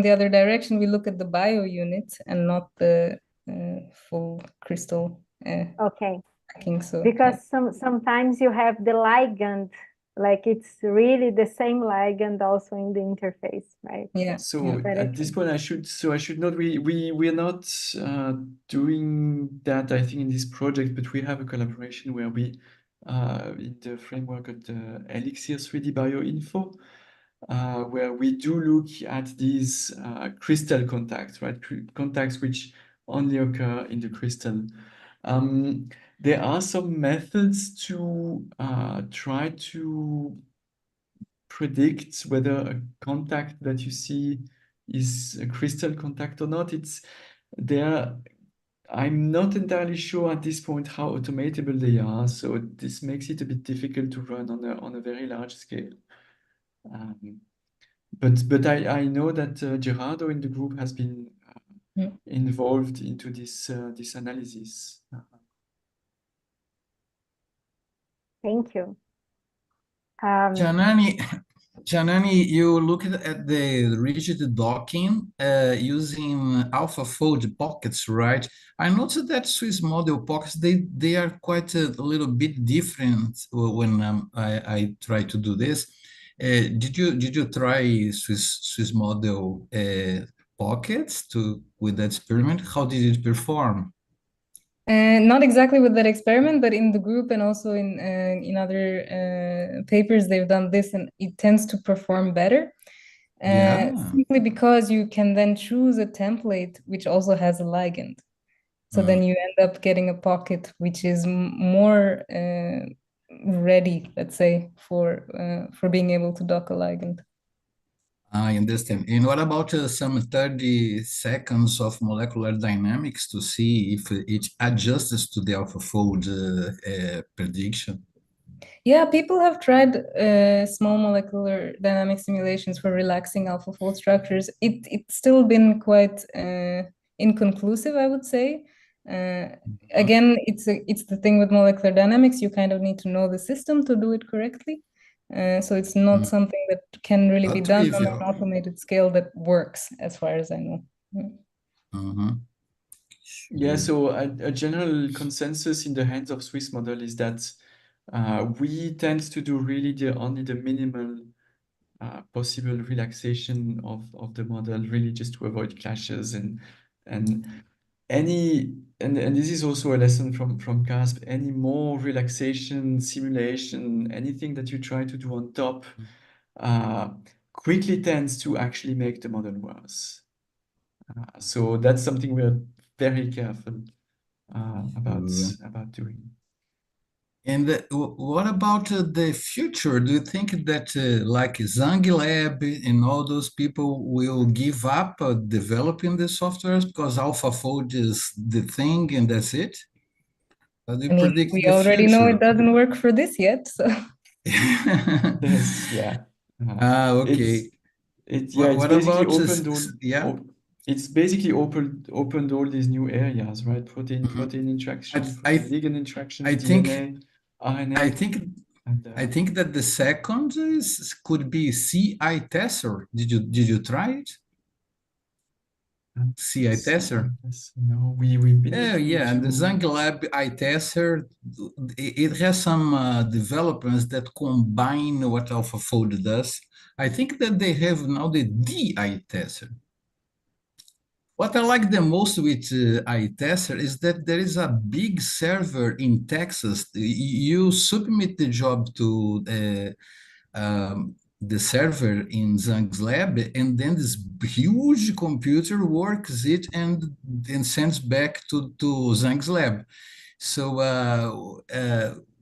Speaker 5: the other direction, we look at the bio unit and not the full crystal.
Speaker 3: Okay.
Speaker 5: Tracking, so,
Speaker 3: because sometimes you have the ligand, like it's really the same ligand also in the interface, right?
Speaker 5: Yeah.
Speaker 2: So
Speaker 5: yeah.
Speaker 3: But
Speaker 2: at this point, I should not. We're not doing that, I think, in this project, but we have a collaboration where we, in the framework of the Elixir 3D Bioinfo, where we do look at these crystal contacts, right? Contacts which only occur in the crystal. There are some methods to try to predict whether a contact that you see is a crystal contact or not. It's there. I'm not entirely sure at this point how automatable they are, so this makes it a bit difficult to run on a very large scale. But I know that Gerardo in the group has been involved into this analysis.
Speaker 3: thank you.
Speaker 1: Janani, you looked at the rigid docking using AlphaFold pockets, right? I noticed that Swiss model pockets, they are quite a little bit different when I try to do this. Did you try Swiss model pockets with that experiment? How did it perform?
Speaker 5: Not exactly with that experiment, but in the group and also in other papers, they've done this, and it tends to perform better. Simply because you can then choose a template which also has a ligand. So then you end up getting a pocket which is more ready, let's say, for being able to dock a ligand.
Speaker 1: I understand. And what about some 30 seconds of molecular dynamics to see if it adjusts to the AlphaFold prediction?
Speaker 5: Yeah, people have tried small molecular dynamic simulations for relaxing AlphaFold structures. It's still been quite inconclusive, I would say. Again, it's the thing with molecular dynamics. You kind of need to know the system to do it correctly. So it's not something that can really be done on an automated scale that works, as far as I know.
Speaker 2: Yeah, so a general consensus in the hands of Swiss model is that we tend to do really only the minimal possible relaxation of the model, really just to avoid clashes and this is also a lesson from CASP. Any more relaxation, simulation, anything that you try to do on top quickly tends to actually make the model worse. So that's something we're very careful about doing.
Speaker 1: And what about the future? Do you think that like Zhang Lab and all those people will give up developing the softwares because AlphaFold is the thing and that's it? How do you predict
Speaker 5: we
Speaker 1: the
Speaker 5: already know
Speaker 1: future?
Speaker 5: it doesn't work for this yet, so.
Speaker 2: Yes, yeah.
Speaker 1: Okay.
Speaker 2: It's
Speaker 1: What
Speaker 2: basically
Speaker 1: about
Speaker 2: it's basically opened all these new areas, right? Protein interaction, protein-ligand interactions, DNA, RNA.
Speaker 1: I think that the second could be CI tester. Did you try it? CI tester?
Speaker 2: No, we've been
Speaker 1: yeah, the Zhang Lab iTester, it has some developments that combine what AlphaFold does. I think that they have now the iTester. What I like the most with iTester is that there is a big server in Texas. You submit the job to the server in Zhang's lab, and then this huge computer works it and sends back to Zhang's lab. So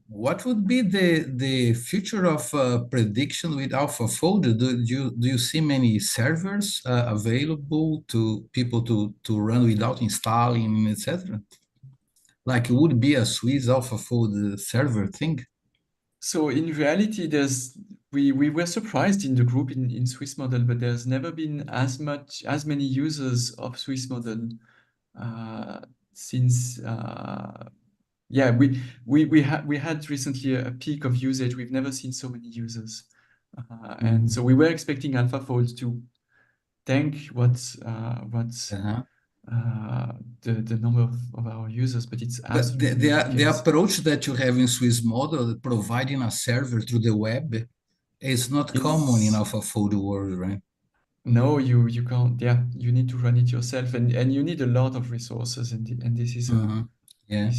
Speaker 1: what would be the future of prediction with AlphaFold? Do you see many servers available to people to run without installing, etc.? Like it would be a Swiss AlphaFold server thing?
Speaker 2: So in reality, we were surprised in the group in Swiss model, but there's never been as many users of Swiss model since yeah, we had recently a peak of usage. We've never seen so many users, and so we were expecting AlphaFold to tank what the number of our users, but it's
Speaker 1: But
Speaker 2: absolutely not the
Speaker 1: the
Speaker 2: case.
Speaker 1: approach that you have in Swiss model, providing a server through the web, is not common in
Speaker 2: It's
Speaker 1: AlphaFold world, right?
Speaker 2: no, you can't. Yeah, you need to run it yourself, and you need a lot of resources, and this is
Speaker 1: Yeah,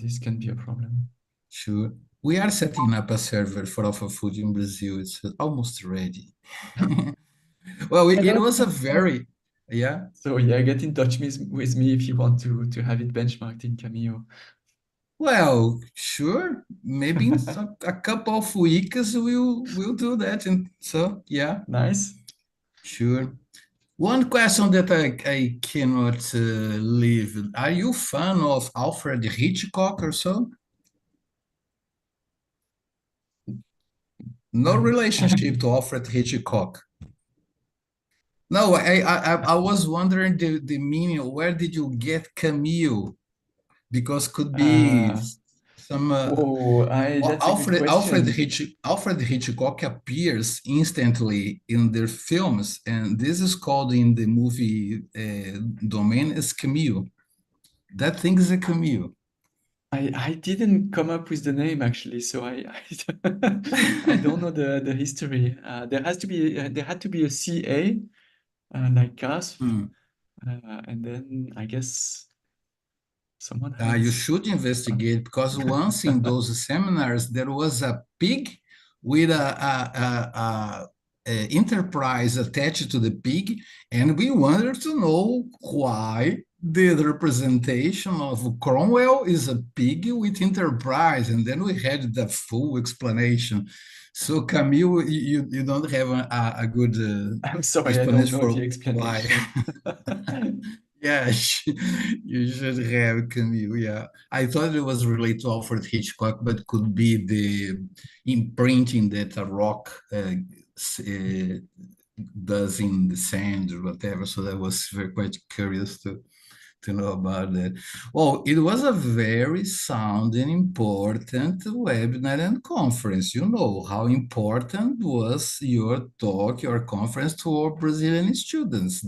Speaker 2: this can be a problem.
Speaker 1: sure. We are setting up a server for AlphaFood in Brazil. It's almost ready. Well,
Speaker 5: Yeah,
Speaker 1: it
Speaker 5: that
Speaker 1: was a
Speaker 5: sounds great.
Speaker 1: very, yeah.
Speaker 2: So yeah, get in touch with me if you want to have it benchmarked in CAMEO.
Speaker 1: Well, sure. Maybe in a couple of weeks we'll do that. And so yeah,
Speaker 2: Nice.
Speaker 1: sure. One question that I cannot leave. Are you fan of Alfred Hitchcock or so? No relationship to Alfred Hitchcock. No, I was wondering the meaning. Where did you get Camille? Because could be some
Speaker 2: Oh,
Speaker 1: well,
Speaker 2: that's a good question.
Speaker 1: Alfred Hitchcock appears instantly in their films, and this is called in the movie domain as Camille. That thing is a Camille.
Speaker 2: I didn't come up with the name actually, so I don't know the history. There had to be a CA like CASP, and then I guess someone
Speaker 1: You
Speaker 2: has.
Speaker 1: should investigate because once in those seminars there was a pig with a enterprise attached to the pig, and we wanted to know why the representation of Cromwell is a pig with enterprise, and then we had the full explanation. So Camille, you don't have a good
Speaker 2: I'm sorry, I don't
Speaker 1: explanation
Speaker 2: know
Speaker 1: for
Speaker 2: the
Speaker 1: why.
Speaker 2: explanation.
Speaker 1: Yeah, you should have Camille. Yeah, I thought it was related to Alfred Hitchcock, but could be the imprinting that a rock does in the sand or whatever. So that was very quite curious to know about that. Well, it was a very sound and important webinar and conference. You know how important was your talk, your conference to our Brazilian students.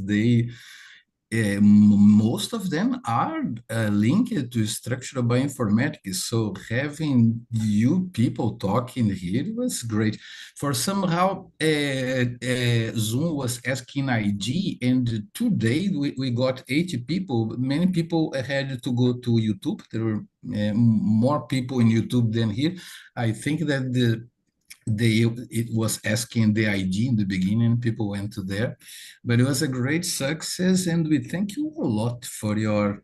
Speaker 1: Most of them are linked to structural bioinformatics. So having you people talking here was great. For somehow, Zoom was asking ID, and today we got 80 people. Many people had to go to YouTube. There were more people in YouTube than here. I think that it was asking the ID in the beginning, people went to there, but it was a great success, and we thank you a lot for your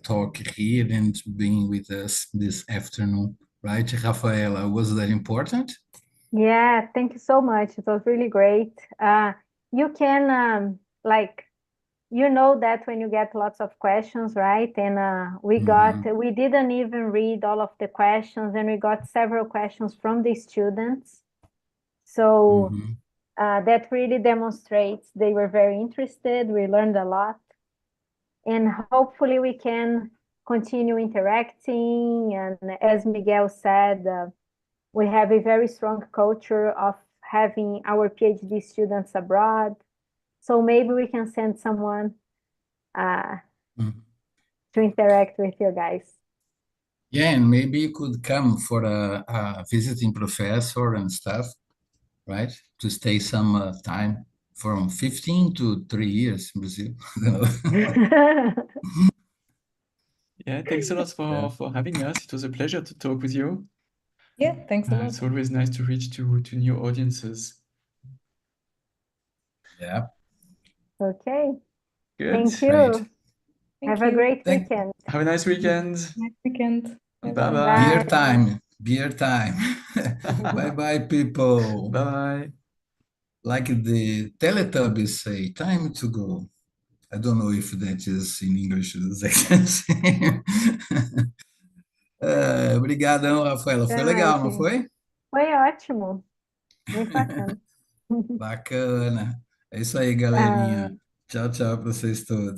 Speaker 1: talk here and being with us this afternoon, right, Rafaela? Was that important?
Speaker 3: Yeah, thank you so much. It was really great. You can like you know that when you get lots of questions, right? And we didn't even read all of the questions, and we got several questions from the students. So that really demonstrates they were very interested. We learned a lot, and hopefully we can continue interacting. And as Miguel said, we have a very strong culture of having our PhD students abroad. So maybe we can send someone to interact with you guys.
Speaker 1: Yeah, and maybe you could come for a visiting professor and stuff, right? To stay some time from 15 to 3 years in Brazil.
Speaker 2: Yeah, thanks a lot for having us. It was a pleasure to talk with you.
Speaker 5: Yeah, thanks a lot.
Speaker 2: It's always nice to reach to new audiences.
Speaker 1: Yeah.
Speaker 3: Okay.
Speaker 2: Good.
Speaker 3: Thank you.
Speaker 1: Right.
Speaker 3: Have a great weekend.
Speaker 2: Have a nice weekend.
Speaker 5: Nice weekend.
Speaker 2: Bye-bye.
Speaker 1: Beer time. Bye-bye, people.
Speaker 2: Bye.
Speaker 1: Like the Teletubbies say, time to go. I don't know if that is in English the exact same. Obrigadão, Rafaela. Foi legal, não foi?
Speaker 3: Foi ótimo. Muito bacana.
Speaker 1: Bacana. É isso aí, galerinha. Tchau, tchau para vocês todos.